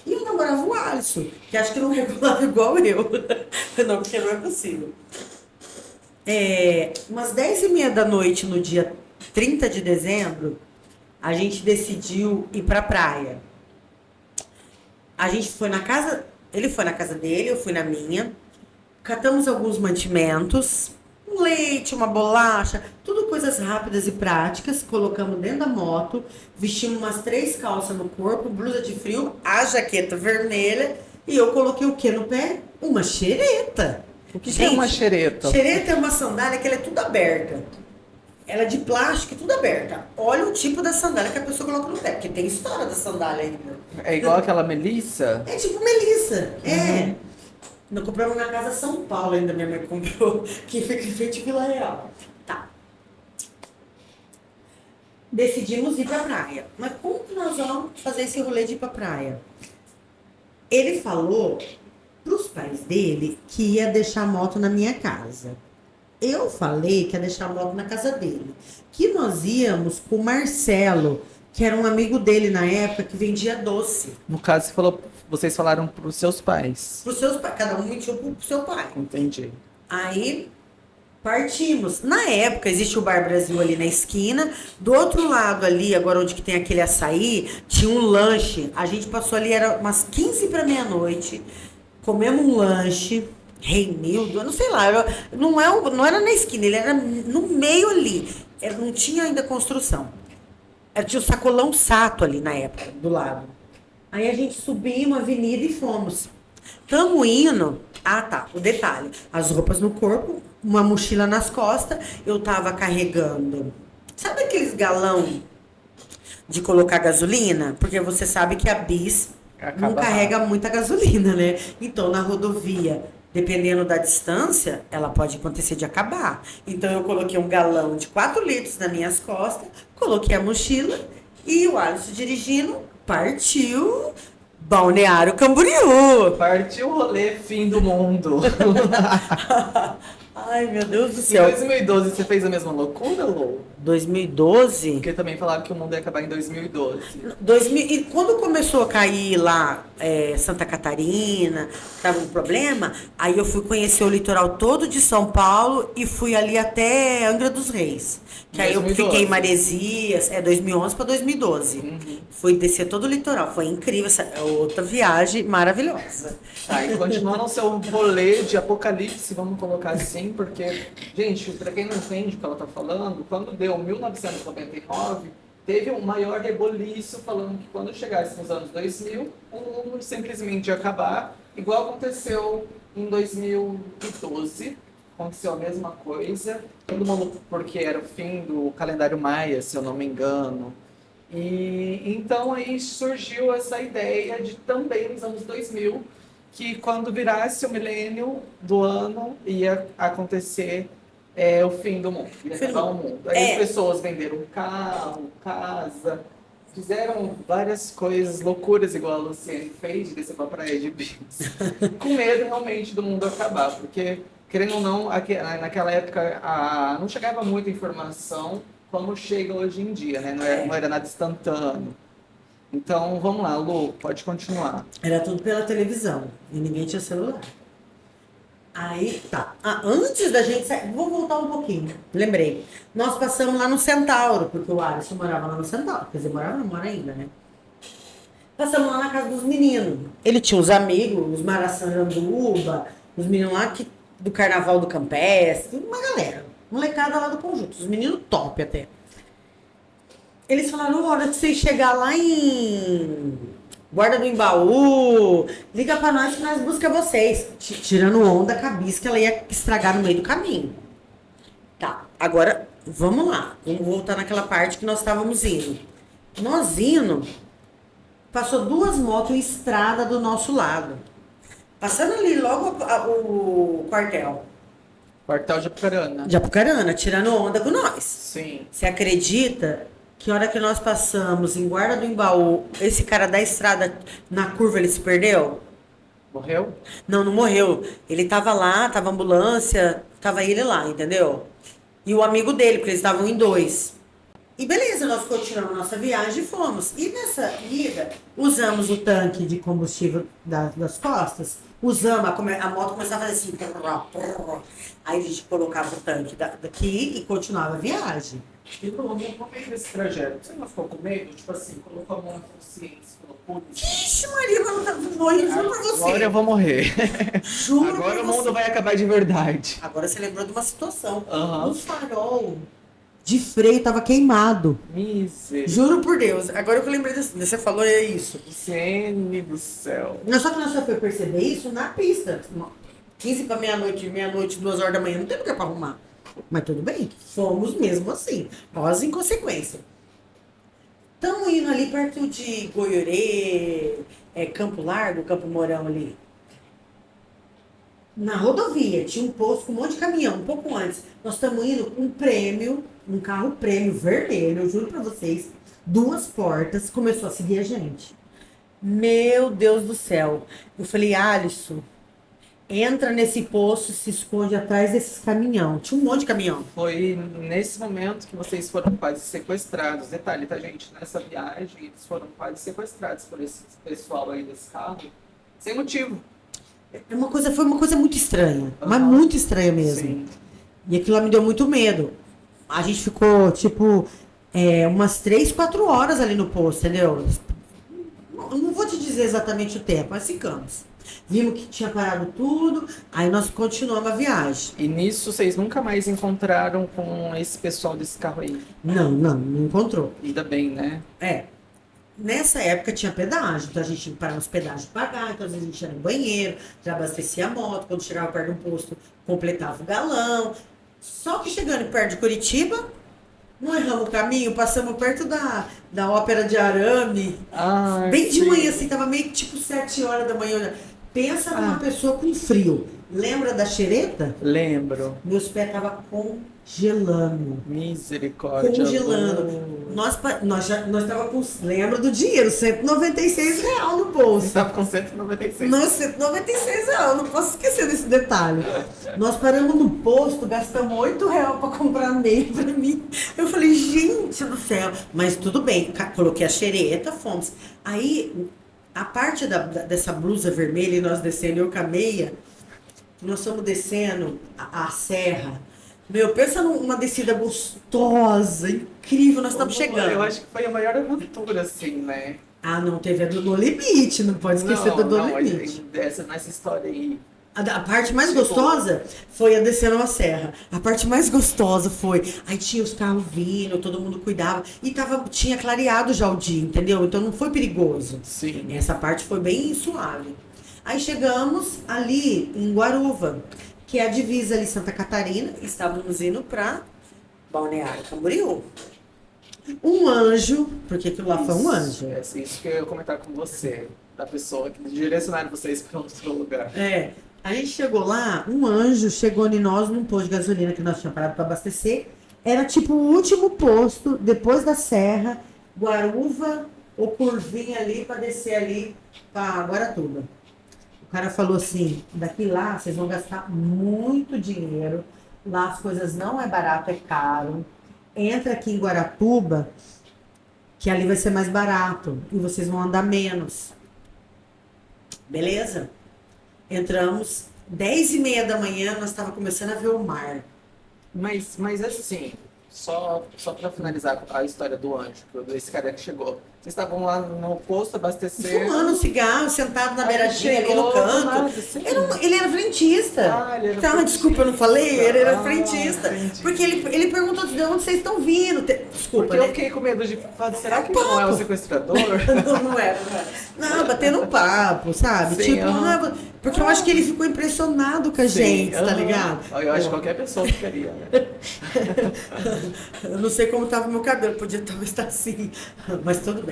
E eu namorava o Alisson, que acho que não regulava igual eu. Não, porque não é possível. Umas 10h30 da noite, no dia 30 de dezembro, a gente decidiu ir pra praia. A gente foi na casa Ele foi na casa dele, eu fui na minha. Catamos alguns mantimentos, um leite, uma bolacha, tudo coisas rápidas e práticas. Colocamos dentro da moto, vestimos umas 3 calças no corpo, blusa de frio, a jaqueta vermelha. E eu coloquei o que no pé? Uma xereta. O que é uma xereta? Xereta é uma sandália que ela é tudo aberta. Ela é de plástico e tudo aberta. Olha o tipo da sandália que a pessoa coloca no pé, porque tem história da sandália ainda. É igual aquela Melissa? É tipo Melissa, é. Nós compramos na casa São Paulo ainda, minha mãe comprou, que fica em frente à Vila Real. Tá. Decidimos ir pra praia. Mas como que nós vamos fazer esse rolê de ir pra praia? Ele falou pros pais dele que ia deixar a moto na minha casa. Eu falei que ia deixar a moto na casa dele. Que nós íamos com o Marcelo, que era um amigo dele na época, que vendia doce. No caso, vocês falaram pros seus pais. Pros seus pais, cada um mentiu pro seu pai. Entendi. Aí partimos. Na época, existe o Bar Brasil ali na esquina. Do outro lado ali, agora onde que tem aquele açaí, tinha um lanche. A gente passou ali, era umas 15 para meia-noite. Comemos um lanche. Reinildo, eu não sei lá. Não era na esquina, ele era no meio ali. Não tinha ainda construção. Tinha o Sacolão Sato ali na época, do lado. Aí a gente subiu uma avenida e fomos. Tamo indo. Ah, tá. O detalhe. As roupas no corpo, uma mochila nas costas. Eu tava carregando. Sabe aqueles galão de colocar gasolina? Porque você sabe que a Bis não carrega muita gasolina, né? Então, na rodovia, dependendo da distância, ela pode acontecer de acabar. Então, eu coloquei um galão de 4 litros nas minhas costas, coloquei a mochila e o Alisson dirigindo, partiu Balneário Camboriú. Partiu o rolê fim do mundo. Ai, meu Deus do Em céu. 2012 você fez a mesma loucura, Lô? 2012? Porque também falaram que o mundo ia acabar em 2012. E quando começou a cair lá Santa Catarina, tava um problema, aí eu fui conhecer o litoral todo de São Paulo e fui ali até Angra dos Reis. Que aí eu 2012. fiquei em Maresias, 2011 para 2012. Fui descer todo o litoral, foi incrível, essa outra viagem maravilhosa. Tá, e continuando o seu rolê de apocalipse, vamos colocar assim, porque, gente, pra quem não entende o que ela tá falando, quando deu 1999, teve um maior reboliço falando que quando chegasse nos anos 2000, o mundo simplesmente ia acabar, igual aconteceu em 2012. Aconteceu a mesma coisa, todo mundo, porque era o fim do calendário maia, se eu não me engano. E então aí surgiu essa ideia de também nos anos 2000, que quando virasse o milênio do ano ia acontecer o fim do mundo, ia acabar o mundo. Aí as pessoas venderam carro, casa, fizeram várias coisas, loucuras igual a Luciane fez, de descer pra praia de bis, com medo realmente do mundo acabar, porque, querendo ou não, naquela época não chegava muita informação como chega hoje em dia, né? Não era nada instantâneo. Então, vamos lá, Lu, pode continuar. Era tudo pela televisão e ninguém tinha celular. Aí, tá. Antes da gente sair, vou voltar um pouquinho. Lembrei. Nós passamos lá no Centauro, porque o Alisson morava lá no Centauro. Quer dizer, morava, não mora ainda, né? Passamos lá na casa dos meninos. Ele tinha uns amigos, os Maraçaranduba, os meninos lá do Carnaval do Campestre, uma galera. Molecada lá do conjunto. Os meninos top até. Eles falaram, hora de vocês chegar lá em Guarda do Embaú, liga pra nós que nós busca vocês. Tirando onda com a bis que ela ia estragar no meio do caminho. Tá, agora vamos lá. Vamos voltar naquela parte que nós estávamos indo. Nós indo, passou 2 motos em estrada do nosso lado. Passando ali logo o quartel. Quartel de Apucarana. De Apucarana, tirando onda com nós. Sim. Você acredita que a hora que nós passamos em Guarda do Embaú, esse cara da estrada, na curva, ele se perdeu? Morreu? Não, não morreu. Ele tava lá, tava ambulância, tava ele lá, entendeu? E o amigo dele, porque eles estavam em 2. E beleza, nós continuamos nossa viagem e fomos. E nessa ida, usamos o tanque de combustível das costas Usamos, a moto começava a fazer assim. Aí a gente colocava o tanque daqui e continuava a viagem. E no meio desse trajeto, você não ficou com medo? Tipo assim, colocou a mão na consciência, falou, putz, Vixe, Maria, eu não tava morrendo, juro pra você. agora eu vou morrer. Juro Agora pra o mundo você. vai acabar de verdade. Agora você lembrou de uma situação. Aham. O farol de freio tava queimado. Misericórdia. Juro por Deus. Agora que eu lembrei desse, você falou é isso. Sene do céu. Só que nós só foi perceber isso na pista. 15 para meia-noite, 2 horas da manhã, não tem lugar pra arrumar. Mas tudo bem, fomos mesmo assim. Nós em consequência. Estamos indo ali perto de Goiorê, Campo Largo, Campo Mourão ali. Na rodovia, tinha um posto com um monte de caminhão, um pouco antes. Nós estamos indo com um prêmio, um carro prêmio vermelho, eu juro pra vocês, 2 portas, começou a seguir a gente. Meu Deus do céu. Eu falei, Alisson, entra nesse posto, se esconde atrás desses caminhão. Tinha um monte de caminhão. Foi nesse momento que vocês foram quase sequestrados. Detalhe, tá, gente? Nessa viagem, eles foram quase sequestrados por esse pessoal aí desse carro. Sem motivo. Foi uma coisa muito estranha. Mas Aham. muito estranha mesmo. Sim. E aquilo lá me deu muito medo. A gente ficou, tipo, umas 3, 4 horas ali no posto, entendeu? Não vou te dizer exatamente o tempo, mas ficamos. Vimos que tinha parado tudo, aí nós continuamos a viagem. E nisso vocês nunca mais encontraram com esse pessoal desse carro aí. Não encontrou. Ainda bem, né? Nessa época tinha pedágio, então a gente tinha que parar nos pedágios e pagar, então às vezes a gente ia no banheiro, já abastecia a moto, quando chegava perto de um posto, completava o galão. Só que chegando perto de Curitiba, não erramos o caminho, passamos perto da Ópera de Arame, Ah, bem de sim. manhã, assim, tava meio que tipo 7 horas da manhã. Pensa numa pessoa com frio. Lembra da xereta? Lembro. Meus pés estavam congelando. Misericórdia. Congelando. Nós tava com. Lembra do dinheiro? R$196 no bolso. Você estava com 196. Não, R$196, não posso esquecer desse detalhe. Nós paramos no posto, gastamos R$8 pra comprar meio pra mim. Eu falei, gente do céu. Mas tudo bem, coloquei a xereta, fomos. Aí, a parte dessa blusa vermelha, e nós descendo, eu com a meia, nós estamos descendo a serra. Meu, pensa numa descida gostosa, incrível, nós estamos chegando. Eu acho que foi a maior aventura, assim, né? Ah, não, teve a do No Limite, não pode esquecer da No Limite. Nessa história aí. A parte mais gostosa foi a descendo uma serra. A parte mais gostosa foi. Aí tinha os carros vindo, todo mundo cuidava. E tinha clareado já o dia, entendeu? Então não foi perigoso. Sim. Essa parte foi bem suave. Aí chegamos ali em Guaruva, que é a divisa ali Santa Catarina. Estávamos indo para Balneário Camboriú. Um anjo, porque aquilo lá foi um anjo. Isso que eu ia comentar com você. Da pessoa que direcionaram vocês para outro lugar. A gente chegou lá, um anjo chegou em nós num posto de gasolina que nós tínhamos parado para abastecer. Era tipo o último posto, depois da serra, Guaruva ou Curvinha ali para descer ali para Guaratuba. O cara falou assim, daqui lá vocês vão gastar muito dinheiro, lá as coisas não é barato, é caro. Entra aqui em Guaratuba, que ali vai ser mais barato e vocês vão andar menos. Beleza? Entramos, 10h30 da manhã, nós estávamos começando a ver o mar. Mas assim, só para finalizar a história do anjo, desse cara que chegou. Vocês estavam lá no posto abastecendo. Fumando um cigarro, sentado na beiradinha ali no chegou, canto. nada, assim. Ele era frentista. Ele era Então, frentista. desculpa, eu não falei, ele era frentista. Entendi. Porque ele perguntou de onde vocês estão vindo. Desculpa, Porque eu né? fiquei com medo de falar, será que não é o sequestrador? Não era. Não, batendo um papo, sabe? Sim, tipo, aham. porque eu acho que ele ficou impressionado com a gente, tá ligado? Eu acho que qualquer pessoa ficaria, né? Eu não sei como tava o meu cabelo, podia talvez estar assim, mas tudo bem.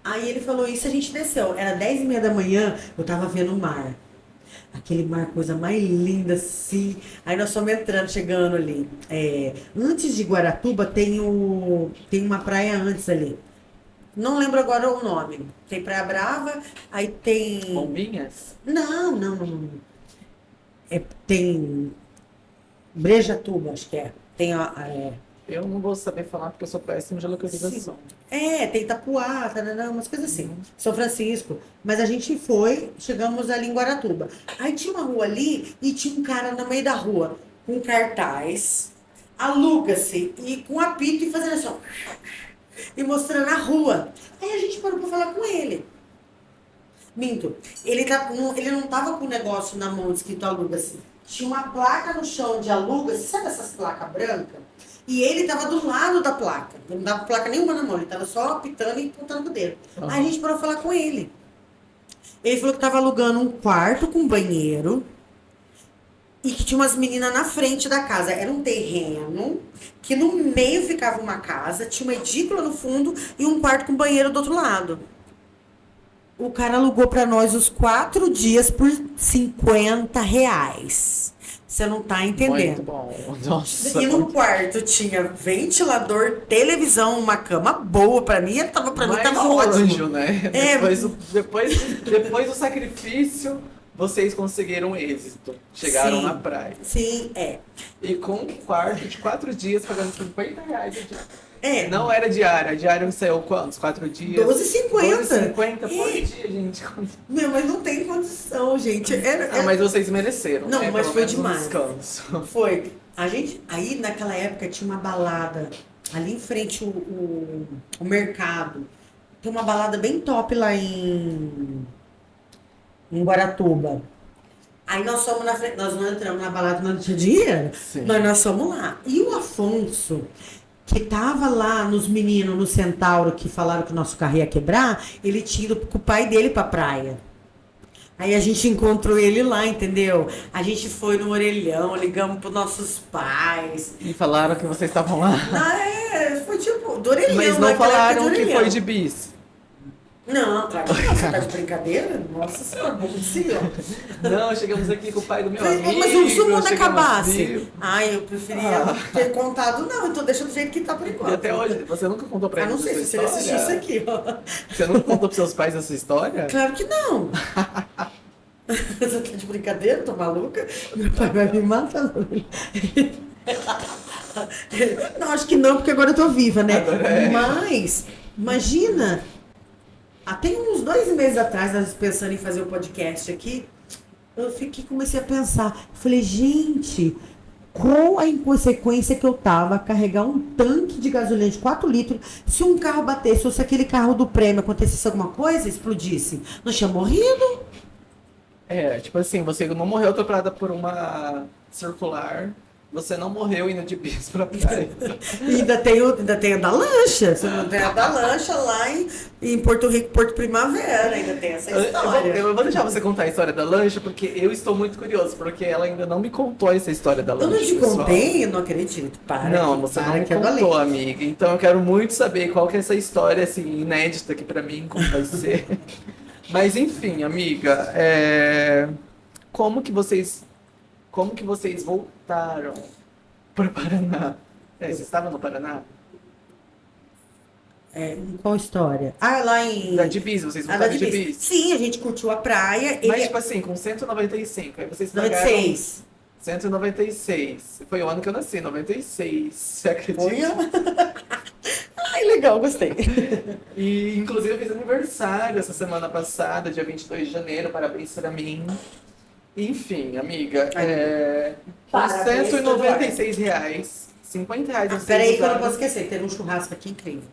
Aí ele falou isso, a gente desceu. Era 10h30 da manhã, eu tava vendo o mar. Aquele mar, coisa mais linda, assim. Aí nós fomos entrando, chegando ali. Antes de Guaratuba, tem uma praia antes ali. Não lembro agora o nome. Tem Praia Brava, aí tem... Bombinhas? Não. Tem Brejatuba, acho que é. Tem Eu não vou saber falar porque eu sou péssimo de localização. Tem Itapuá, tarará, umas coisas assim. São Francisco. Mas a gente foi, chegamos ali em Guaratuba. Aí tinha uma rua ali e tinha um cara no meio da rua com cartaz, aluga-se, e com apito e fazendo assim, ó, e mostrando a rua. Aí a gente parou pra falar com ele. Minto. Ele não tava com o negócio na mão escrito aluga-se. Tinha uma placa no chão de aluga-se, sabe essas placas brancas? E ele tava do lado da placa. Ele não dava placa nenhuma na mão, ele tava só apitando e apontando o dedo. Aí a gente parou falar com ele. Ele falou que tava alugando um quarto com banheiro e que tinha umas meninas na frente da casa. Era um terreno que no meio ficava uma casa, tinha uma edícula no fundo e um quarto com banheiro do outro lado. O cara alugou pra nós os 4 dias por R$ 50. Você não tá entendendo. Muito bom. Nossa. E no quarto tinha ventilador, televisão, uma cama boa pra mim. Pra mim tava um ótimo. anjo, né? É. Depois do sacrifício, vocês conseguiram êxito. Chegaram Sim. na praia. Sim, E com um quarto de 4 dias, pagando R$ 50 a dia. É. Não era diária. A diária saiu quantos? 4 dias? R$12,50. R$12,50 por dia, gente. Meu, mas não tem condição, gente. Mas vocês mereceram. Não, né? mas Pelo foi menos um demais. descanso. Foi. A gente, aí naquela época tinha uma balada ali em frente o mercado. Tem uma balada bem top lá em Guaratuba. Aí nós fomos na frente, nós não entramos na balada, não tinha dinheiro, Sim. mas nós fomos lá. E o Afonso, que tava lá nos meninos, no Centauro, que falaram que o nosso carro ia quebrar, ele tinha ido com o pai dele pra praia. Aí a gente encontrou ele lá, entendeu? A gente foi no orelhão, ligamos pros nossos pais. E falaram que vocês estavam lá. Foi tipo, do orelhão. Mas não naquela época falaram de que orelhão. foi de bis. Não, claro que não, você tá de brincadeira? Nossa senhora, bom dia. Não, chegamos aqui com o pai do meu amigo. Mas se o mundo chegamos acabasse? aqui. Ai, eu preferia ter contado, não, então deixa do jeito que tá por enquanto. E até hoje, você nunca contou pra Ah, eles não sei essa se ele assistiu isso história? aqui, ó. Você nunca contou pros seus pais essa história? Claro que não. Você tá de brincadeira? Tô maluca? Meu pai vai me matar. Não, acho que não, porque agora eu tô viva, né? Agora é. Mas, imagina, até uns 2 meses atrás, nós pensando em fazer o podcast aqui, eu comecei a pensar, falei, gente, qual a inconsequência que eu tava a carregar um tanque de gasolina de 4 litros, se um carro batesse, ou se aquele carro do prêmio acontecesse alguma coisa, explodisse, nós tínhamos morrido. É, tipo assim, você não morreu atropelada por uma circular, você não morreu indo de bis pra praia. E ainda tem a da lancha. Você não tem a da lancha lá em Porto Rico, Porto Primavera. Ainda tem essa história. Eu vou deixar você contar a história da lancha, porque eu estou muito curioso, porque ela ainda não me contou essa história da lancha. Eu não te pessoal. contei? Eu não acredito. Não, você não me contou, amiga. Então eu quero muito saber qual que é essa história, assim, inédita aqui pra mim, como vai ser. Mas enfim, amiga, como que vocês voltaram para o Paraná? Vocês estavam no Paraná? Qual história? Ah, lá em... Da de bis, vocês da voltaram de bis? Sim, a gente curtiu a praia. Mas tipo assim, com 195, aí vocês pagaram... 96. 196. Foi o ano que eu nasci, 96. Você acredita? Olha. Ai, legal, gostei. E inclusive eu fiz aniversário essa semana passada, dia 22 de janeiro, parabéns pra mim. Enfim, amiga, por Parabéns, R$196, R$50 vocês Peraí que eu não usaram. posso esquecer, teve um churrasco aqui incrível.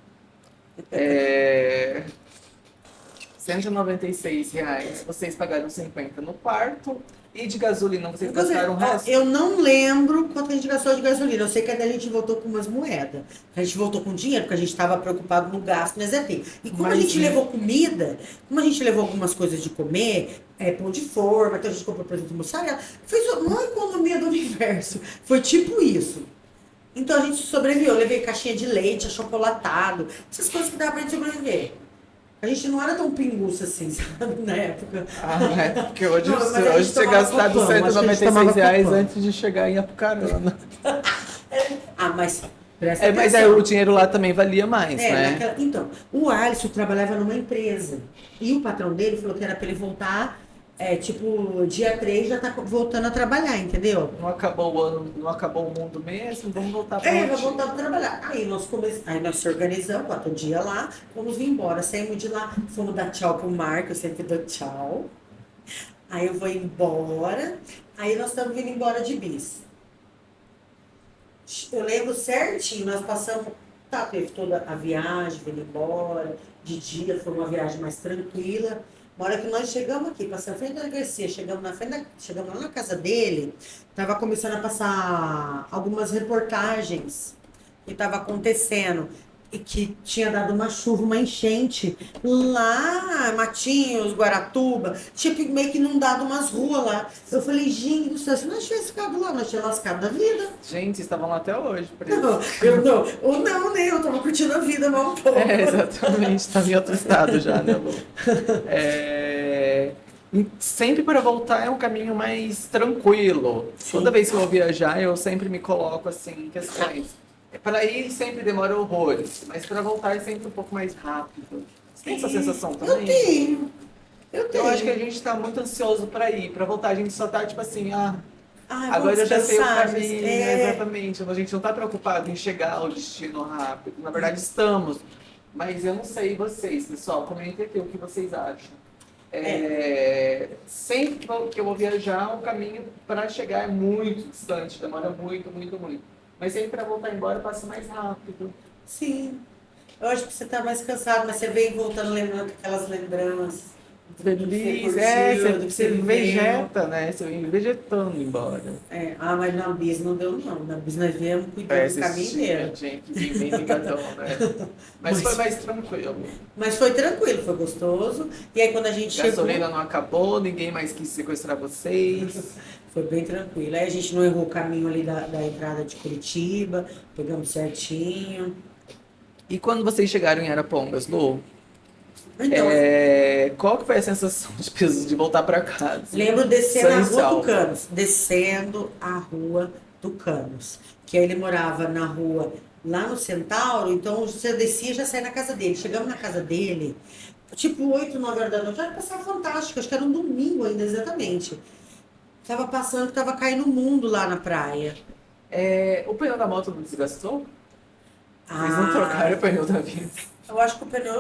R$196, vocês pagaram 50 no quarto. E de gasolina, vocês gastaram o resto? Eu não lembro quanto a gente gastou de gasolina. Eu sei que a gente voltou com umas moedas. A gente voltou com dinheiro, porque a gente estava preocupado no gasto no EZT. E como a gente levou comida, como a gente levou algumas coisas de comer, pão de forma, então a gente comprou produto mussarela, fez uma economia do universo. Foi tipo isso. Então a gente sobreviveu. Eu levei caixinha de leite, achocolatado, essas coisas que dá pra gente sobreviver. A gente não era tão pinguça assim, sabe, na época. Porque hoje, Não, mas a hoje gente você tomava gastado copão, R$196 copão. antes de chegar em Apucarana. Mas presta Mas atenção. o dinheiro lá também valia mais, né? Então, o Alisson trabalhava numa empresa. E o patrão dele falou que era para ele voltar Tipo, dia 3 já tá voltando a trabalhar, entendeu? Não acabou o ano, não acabou o mundo mesmo, vamos voltar para Vai rotina. voltar a trabalhar. Aí nós se organizamos, bota o dia lá, vamos vir embora. Saímos de lá, fomos dar tchau pro Marco, eu sempre dou tchau. Aí eu vou embora. Aí nós estamos vindo embora de bis. Eu lembro certinho, nós passamos, tá, teve toda a viagem, vindo embora, de dia foi uma viagem mais tranquila. Na hora que nós chegamos aqui, passamos na frente da Garcia, chegamos lá na casa dele, tava começando a passar algumas reportagens que estava acontecendo e que tinha dado uma chuva, uma enchente lá, Matinhos, Guaratuba, tinha meio que inundado umas ruas lá. Eu falei, gente do céu, se nós tivéssemos ficado lá, nós tínhamos lascado da vida. Gente, vocês estavam lá até hoje, presos. Não, eu não, ou não, né? Eu tava curtindo a vida, mas um pouco. Exatamente, estava em outro estado já, né, Lu? E sempre para voltar é um caminho mais tranquilo. Sim. Toda vez que eu vou viajar, eu sempre me coloco assim em questões. Para ir sempre demora horrores, mas para voltar é sempre um pouco mais rápido. Você tem essa sensação também? Eu tenho. Eu tenho. Eu acho que a gente está muito ansioso para ir. Para voltar, a gente só tá tipo assim, vamos agora eu já sei o descansar, caminho, exatamente. A gente não está preocupado em chegar ao destino rápido. Na verdade, estamos. Mas eu não sei vocês, pessoal. Comentem aqui o que vocês acham. Sempre que eu vou viajar, o caminho para chegar é muito distante, demora muito, muito, muito. Mas sempre para voltar embora passa mais rápido. Sim. Eu acho que você tá mais cansado, mas você vem voltando lembrando aquelas lembranças. Feliz, você viveu. vegeta, né? Você vem vegetando embora. Mas na Bis não deu, não. Na Bis nós viemos cuidando do caminho inteiro. Gente, que bem ligadão, né? Mas foi mais tranquilo. Mas foi tranquilo, foi gostoso. E aí quando a gente A gasolina chegou, não acabou, ninguém mais quis sequestrar vocês. foi bem tranquilo. Aí a gente não errou o caminho ali da entrada de Curitiba, pegamos certinho. E quando vocês chegaram em Arapongas, Lu, Então, qual que foi a sensação de voltar para casa? lembro descendo Sã a e rua salva. Tucanos. Descendo a rua Tucanos. Que aí ele morava na rua lá no Centauro, então você descia e já saía na casa dele. Chegamos na casa dele, tipo 8, 9 horas da noite, era passar fantástico, acho que era um domingo ainda, exatamente. Tava passando, tava caindo o mundo lá na praia. O pneu da moto não desgastou? Vocês não trocaram o pneu da vez? Eu acho que o pneu.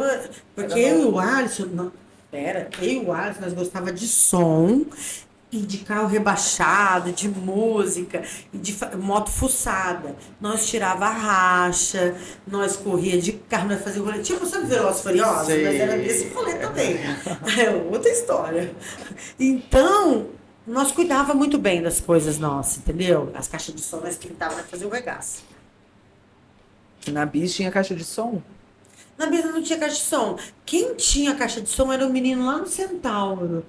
Porque Era eu e novo. o Alisson. Não, eu e o Alisson, nós gostava de som e de carro rebaixado, de música, e de moto fuçada. Nós tirava a racha, nós corria de carro, nós fazia rolê. Tipo, sabe, Velozes e Furiosos? Sei. Mas era desse rolê também. É outra história. Então, nós cuidava muito bem das coisas nossas, entendeu? As caixas de som nós pintava, nós fazia o regaço. Na bis tinha caixa de som? Na mesa não tinha caixa de som. Quem tinha caixa de som era o menino lá no Centauro.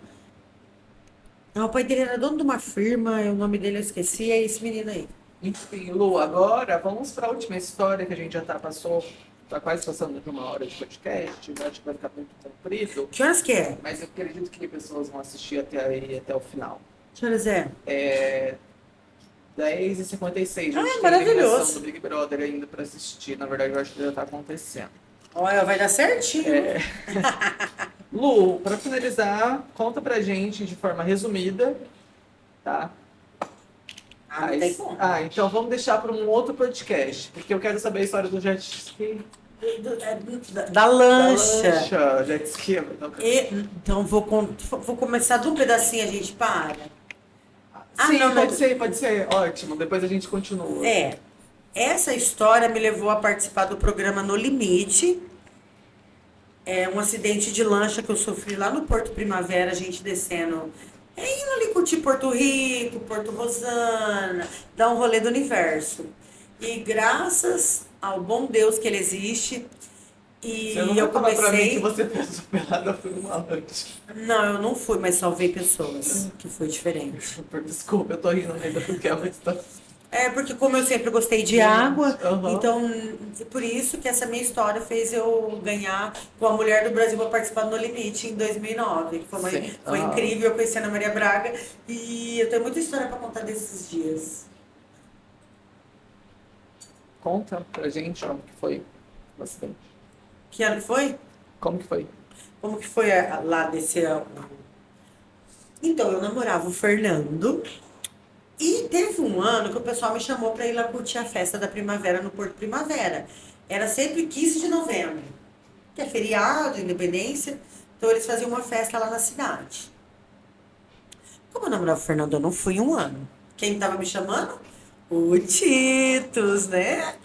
O pai dele era dono de uma firma, o nome dele eu esqueci, é esse menino aí. Enfim, Lu, agora vamos para a última história que a gente já passou, tá quase passando de 1 hora de podcast, eu acho que vai ficar muito comprido, Que horas que é? mas eu acredito que pessoas vão assistir até aí, até o final. Que horas é? 10h56, a gente tem a maravilhoso. eliminação do Big Brother ainda para assistir, na verdade eu acho que já tá acontecendo. Olha, vai dar certinho. Lu, para finalizar, conta pra gente de forma resumida, tá? Não tem como. Então vamos deixar para um outro podcast, porque eu quero saber a história do jet ski. Da lancha. Lancha, jet ski. Então vou começar de um pedacinho, a gente para. Sim, pode ser, ótimo. Depois a gente continua. Essa história me levou a participar do programa No Limite. É um acidente de lancha que eu sofri lá no Porto Primavera, a gente descendo, indo ali curtir Porto Rico, Porto Rosana, dar um rolê do universo. E graças ao bom Deus que ele existe, e Você não eu vai falar pra mim comecei... que você fez pelada foi uma lancha. Não, eu não fui, mas salvei pessoas, que foi diferente. Desculpa, eu tô rindo ainda porque é uma história. Porque como eu sempre gostei de água, Uhum. então por isso que essa minha história fez eu ganhar com a Mulher do Brasil para participar do No Limite em 2009. Que foi incrível, eu conheci a Ana Maria Braga e eu tenho muita história para contar desses dias. Conta pra gente como que foi o acidente. Que ano que foi? Como que foi? Como que foi lá descer Então, eu namorava o Fernando e teve um ano que o pessoal me chamou para ir lá curtir a festa da primavera no Porto Primavera. Era sempre 15 de novembro, que é feriado, independência. Então, eles faziam uma festa lá na cidade. Como eu namorava o Fernando, eu não fui um ano. Quem tava me chamando? O Titos, né?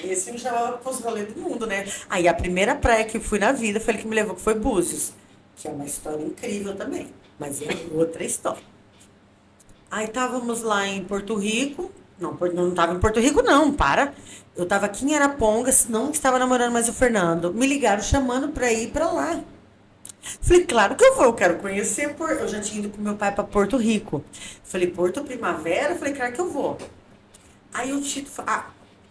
Esse me chamava pros rolês do mundo, né? Aí a primeira praia que eu fui na vida foi ele que me levou, que foi Búzios. Que é uma história incrível também. Mas é outra história. Aí estávamos lá em Porto Rico. Não, não estava em Porto Rico, não, para. Eu estava aqui em Arapongas, não estava namorando mais o Fernando. Me ligaram chamando para ir para lá. Falei, claro que eu vou, eu quero conhecer. Eu já tinha ido com meu pai para Porto Rico. Falei, Porto Primavera? Falei, claro que eu vou. Aí o Tito falou,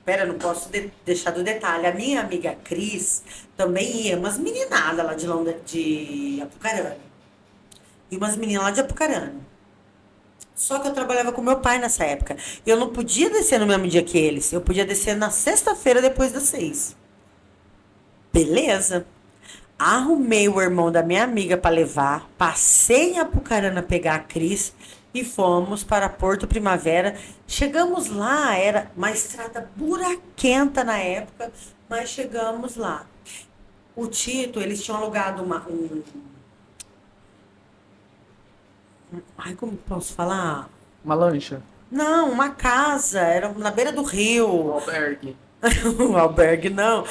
pera, não posso deixar do detalhe. A minha amiga Cris também ia, umas meninadas lá de Apucarana. E umas meninas lá de Apucarana. Só que eu trabalhava com meu pai nessa época. Eu não podia descer no mesmo dia que eles. Eu podia descer na sexta-feira depois das 6. Beleza. Arrumei o irmão da minha amiga para levar. Passei em Apucarana pegar a Cris e fomos para Porto Primavera. Chegamos lá, era uma estrada buraquenta na época, mas chegamos lá. O Tito, eles tinham alugado ai, como posso falar? Uma lancha? Não, uma casa, era na beira do Um rio. albergue? Um albergue, não.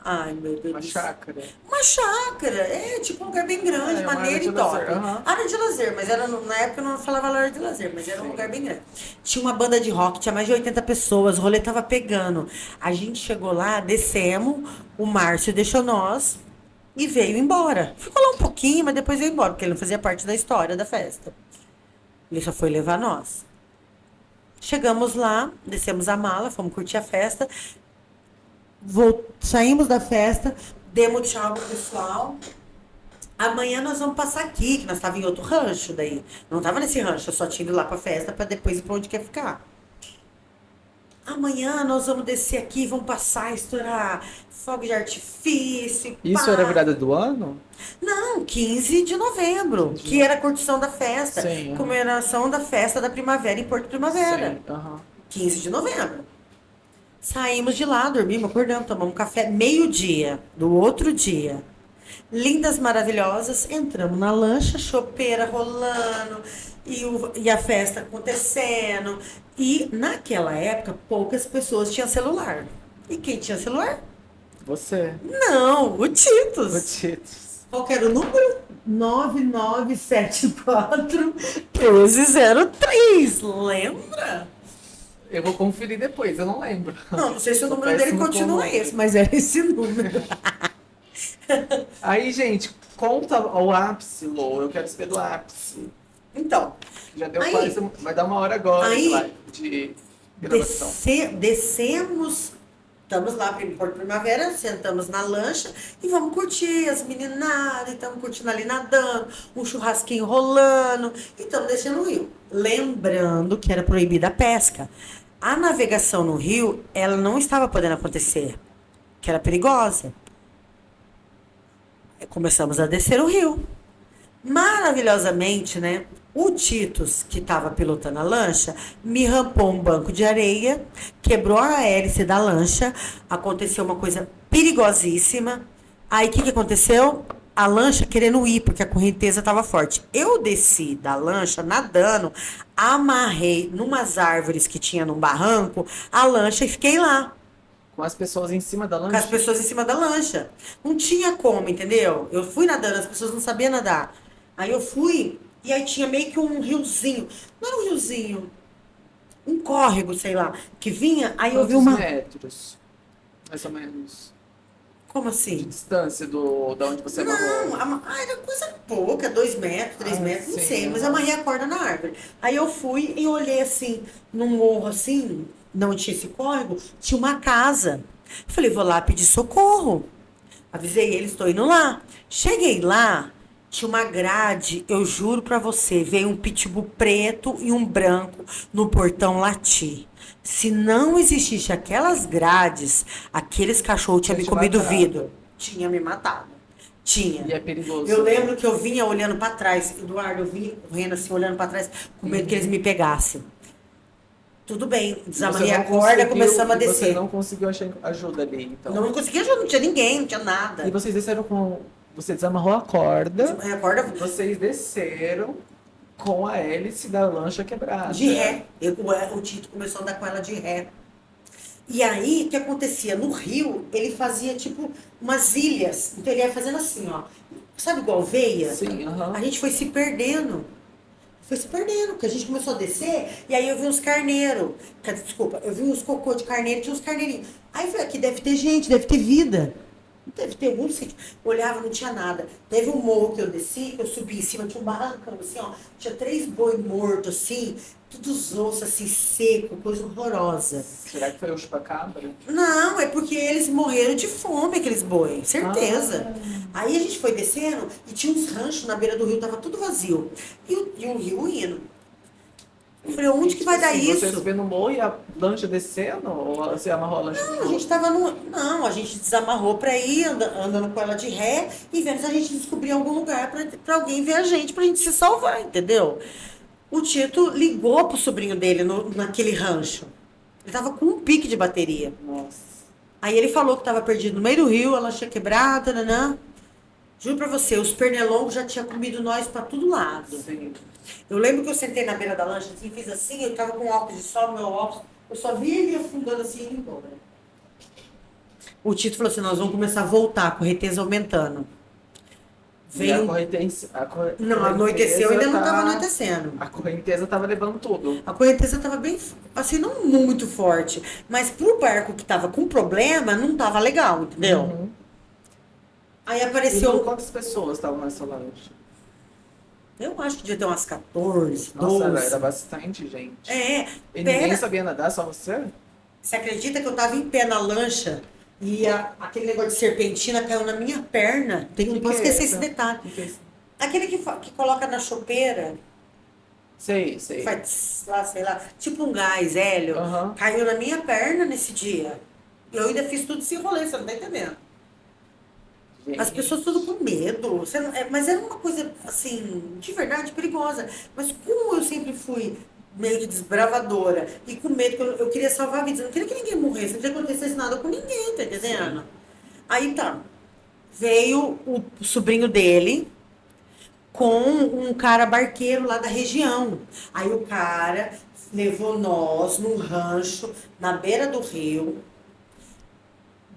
Ai, meu Deus. Uma chácara? Uma chácara, tipo um lugar bem grande, Uma área maneiro de e top. lazer, aham. Área de lazer, mas na época eu não falava área de lazer, mas era um Sim. lugar bem grande. Tinha uma banda de rock, tinha mais de 80 pessoas, o rolê tava pegando. A gente chegou lá, descemos, o Márcio deixou nós e veio embora. Ficou lá um pouquinho, mas depois veio embora, porque ele não fazia parte da história da festa. Ele só foi levar nós. Chegamos lá, descemos a mala, fomos curtir a festa. Saímos da festa, demos tchau pro pessoal. Amanhã nós vamos passar aqui, que nós estávamos em outro rancho daí. Não estava nesse rancho, eu só tinha ido lá pra festa para depois ir pra onde quer ficar. Amanhã nós vamos descer aqui, vamos passar, estourar fogo de artifício. Isso pá. era a virada do ano? Não, 15 de novembro, que era a curtição da festa. Sim, Comemoração da festa da primavera em Porto Primavera. Sim, aham. 15 de novembro. Saímos de lá, dormimos, acordamos, tomamos café, meio-dia do outro dia. Lindas, maravilhosas, entramos na lancha, chopeira rolando e a festa acontecendo. E naquela época, poucas pessoas tinham celular. E quem tinha celular? Você. Não, o Titos. O Titos. Qual que era o número? 9974 1303. Lembra? Eu vou conferir depois, eu não lembro. Não sei se o Sou número dele péssimo continua com- esse, mas era esse número. Aí, gente, conta o ápice, Lô. Eu quero saber do ápice. Então, Já deu Aí- quase. Vai dar uma hora agora Aí- de live, de gravação. descemos, estamos lá em Porto Primavera, sentamos na lancha e vamos curtir as meninadas, e estamos curtindo ali nadando, um churrasquinho rolando, e estamos descendo o rio. Lembrando que era proibida a pesca. A navegação no rio, ela não estava podendo acontecer, que era perigosa. Começamos a descer o rio. Maravilhosamente, né? O Titos, que estava pilotando a lancha, me rampou um banco de areia, quebrou a hélice da lancha, aconteceu uma coisa perigosíssima. Aí o que aconteceu? A lancha querendo ir, porque a correnteza estava forte. Eu desci da lancha nadando, amarrei numas árvores que tinha num barranco a lancha e fiquei lá. Com as pessoas em cima da Com as lancha. pessoas em cima da lancha. Não tinha como, entendeu? Eu fui nadando, as pessoas não sabiam nadar. Aí eu fui, e aí tinha meio que um riozinho. Não era um riozinho, um córrego, sei lá, que vinha, aí eu vi Quantos uma... metros? Mais ou menos. Como De assim? distância da onde você Não, amarrou. era coisa pouca, 2 metros, 3 metros, não sim, sei, mas aham. eu amarrei a corda na árvore. Aí eu fui e olhei assim, num morro assim, não tinha esse córrego, tinha uma casa. Falei, vou lá pedir socorro. Avisei eles, estou indo lá. Cheguei lá, tinha uma grade, eu juro pra você, veio um pitbull preto e um branco no portão latir. Se não existisse aquelas grades, aqueles cachorros tinham me Tinha te comido o matado. vidro. Tinha me matado. Tinha. E é perigoso. Eu lembro que eu vinha olhando pra trás. Eduardo, eu vinha correndo assim, olhando pra trás, com medo que eles me pegassem. Tudo bem, desamarrei a corda, começamos a E você descer. não conseguiu achar ajuda ali, então. Não conseguia ajuda, não tinha ninguém, não tinha nada. E vocês desceram com. Você desamarrou a corda. Desamarrei a corda E vocês desceram com a hélice da lancha quebrada. de ré. O Tito começou a andar com ela de ré. E aí, o que acontecia? No rio, ele fazia tipo umas ilhas. Então ele ia fazendo assim, ó. Sabe igual veia? Sim, aham. A gente foi se perdendo. Foi se perdendo, porque a gente começou a descer e aí eu vi uns carneiros. Desculpa, eu vi uns cocô de carneiro, tinha uns carneirinhos. Aí eu falei, aqui deve ter gente, deve ter vida. Deve ter algum sítio. Olhava, não tinha nada. Teve um morro que eu desci, que eu subi em cima, tinha um barrancão, assim, ó. Tinha 3 boi mortos, assim, todos ossos, assim, seco, coisa horrorosa. Será que foi o chupacabra? Não, é porque eles morreram de fome, aqueles boi, certeza. Aí a gente foi descendo e tinha uns ranchos na beira do rio, tava tudo vazio. E o rio indo. Eu falei, onde que vai dar Assim, você isso? subiu no morro e a lancha descendo? Ou você amarrou a lancha no A gente tava no. Não, a gente desamarrou pra ir andando com ela de ré e vendo se a gente descobria algum lugar pra alguém ver a gente, pra gente se salvar, entendeu? O Tito ligou pro sobrinho dele naquele rancho. Ele tava com um pique de bateria. Nossa. Aí ele falou que tava perdido no meio do rio, a lancha quebrada, nanã. Juro pra você, os pernilongos já tinham comido nós pra todo lado. Sim. Eu lembro que eu sentei na beira da lancha assim, fiz assim, eu tava com óculos de sol, meu óculos, eu só vi ele afundando assim e indo embora. O Tito falou assim, nós vamos começar a voltar, a correnteza aumentando. E a Veio. correnteza. Não, anoiteceu, ainda não tá- estava anoitecendo. A correnteza tava levando tudo. A correnteza estava bem, assim, não muito forte. Mas pro barco que estava com problema, não estava legal, entendeu? Uhum. Aí E apareceu. quantas pessoas estavam nessa lancha? Eu acho que devia ter umas 14, Nossa, 12. era bastante gente. É, E ninguém pera. sabia nadar, só você? Você acredita que eu tava em pé na lancha e aquele negócio de serpentina caiu na minha perna? Não posso que é esquecer essa? esse detalhe. Que é isso? Aquele que coloca na chopeira, Sei. faz lá, sei lá, tipo um gás, hélio, Aham. caiu na minha perna nesse dia. Eu ainda fiz tudo esse rolê, você não tá entendendo? As Gente. pessoas tudo com medo. Mas era uma coisa, assim, de verdade, perigosa. Mas como eu sempre fui meio que desbravadora e com medo, que eu queria salvar vidas, eu não queria que ninguém morresse, não queria que acontecesse nada com ninguém, tá entendendo? Aí tá. Veio o sobrinho dele com um cara barqueiro lá da região. Aí o cara levou nós num rancho na beira do rio.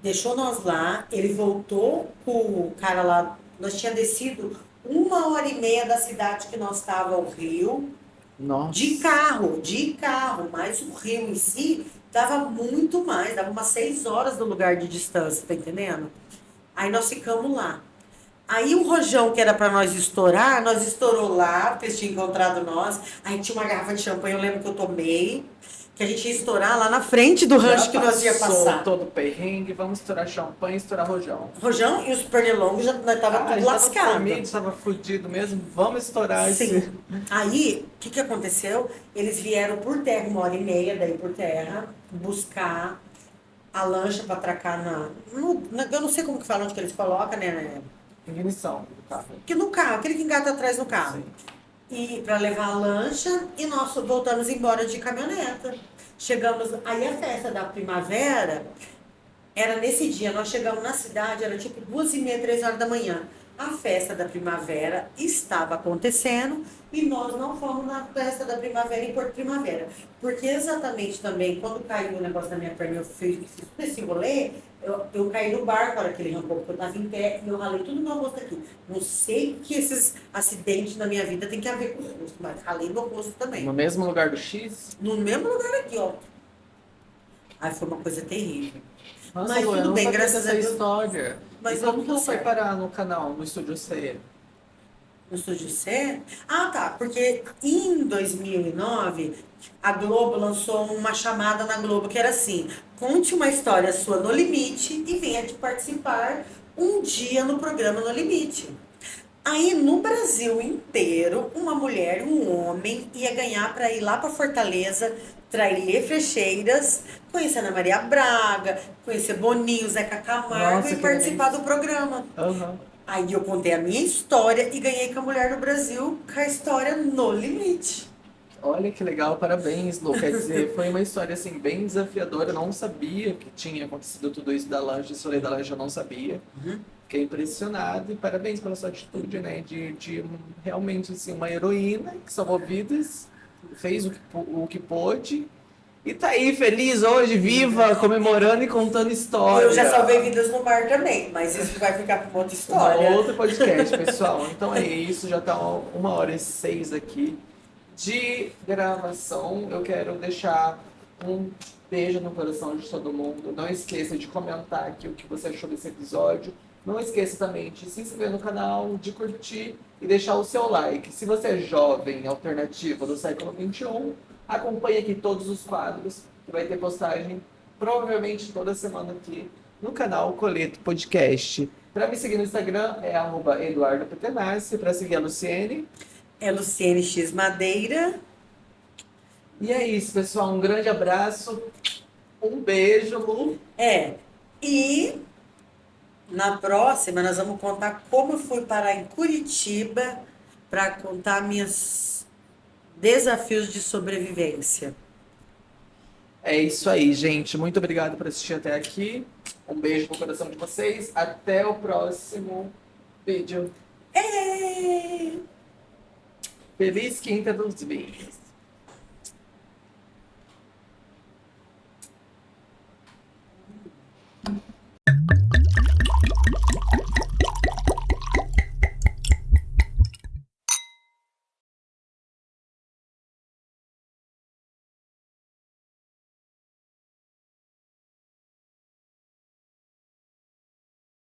Deixou nós lá, ele voltou com o cara lá, nós tinha descido 1h30 da cidade que nós estava ao rio, Nossa. de carro, mas o rio em si dava muito mais, dava umas 6 horas do lugar de distância, tá entendendo? Aí nós ficamos lá. Aí o rojão que era pra nós estourar, nós estourou lá, porque eles tinham encontrado nós. Aí tinha uma garrafa de champanhe, eu lembro que eu tomei, que a gente ia estourar lá na frente do rancho que nós ia passar. todo o perrengue, vamos estourar champanhe e estourar rojão. Rojão e os pernilongos já nós tava tudo lascado. Estava fudido mesmo, vamos estourar Sim. esse. Aí, o que aconteceu? Eles vieram por terra, 1h30 daí por terra, buscar a lancha para atracar eu não sei como que fala onde que eles colocam, né? Ignição do carro. Que no carro, aquele que engata atrás no carro. Sim. E para levar a lancha e nós voltamos embora de caminhoneta. Chegamos, aí a festa da primavera era nesse dia, nós chegamos na cidade, era tipo 2h30, 3h da manhã. A festa da primavera estava acontecendo e nós não fomos na festa da primavera em Porto Primavera. Porque exatamente também, quando caiu o negócio da minha perna, eu fiz esse rolê, eu caí no barco na hora que ele arrancou, porque eu estava em pé e eu ralei tudo no meu rosto aqui. Não sei que esses acidentes na minha vida tem que ver com o rosto, mas ralei meu rosto também. No mesmo lugar do X? No mesmo lugar aqui, ó. Aí foi uma coisa terrível. Nossa, Mas Lu, eu tudo não bem, sabia graças dessa a Deus. história. Mas E como tudo que ela foi certo. parar no canal, no Estúdio C? No Estúdio C? Ah, tá. Porque em 2009, a Globo lançou uma chamada na Globo que era assim: conte uma história sua no limite e venha te participar um dia no programa No Limite. Aí no Brasil inteiro, uma mulher e um homem ia ganhar para ir lá para Fortaleza, Trailê Frecheiras, conhecer Ana Maria Braga, conhecer Boninho, Zeca Camargo Nossa, e que participar delícia. do programa. Aham. Aí eu contei a minha história e ganhei com a Mulher no Brasil com a história No Limite. Olha que legal, parabéns, Lu. Quer dizer, foi uma história assim bem desafiadora. Eu não sabia que tinha acontecido tudo isso da lancha, isso da lancha eu não sabia. Fiquei impressionado e parabéns pela sua atitude, né? De realmente assim, uma heroína que salvou vidas, fez o que pôde. E tá aí, feliz hoje, viva, comemorando e contando história. Eu já salvei vidas no mar também, mas isso vai ficar para uma outra Um história. outro podcast, pessoal. Então é isso, já tá 1h06 aqui de gravação. Eu quero deixar um beijo no coração de todo mundo. Não esqueça de comentar aqui o que você achou desse episódio. Não esqueça também de se inscrever no canal, de curtir e deixar o seu like. Se você é jovem, alternativo do século XXI, acompanhe aqui todos os quadros, que vai ter postagem provavelmente toda semana aqui no canal Coleto Podcast. Para me seguir no Instagram é @eduardopetenassi. Para seguir a Luciene. É Luciene X Madeira. E é isso, pessoal. Um grande abraço. Um beijo, Lu. E na próxima nós vamos contar como eu fui parar em Curitiba para contar meus desafios de sobrevivência. É isso aí, gente. Muito obrigado por assistir até aqui. Um beijo no coração de vocês. Até o próximo vídeo. Feliz Quinta dos Vinhos.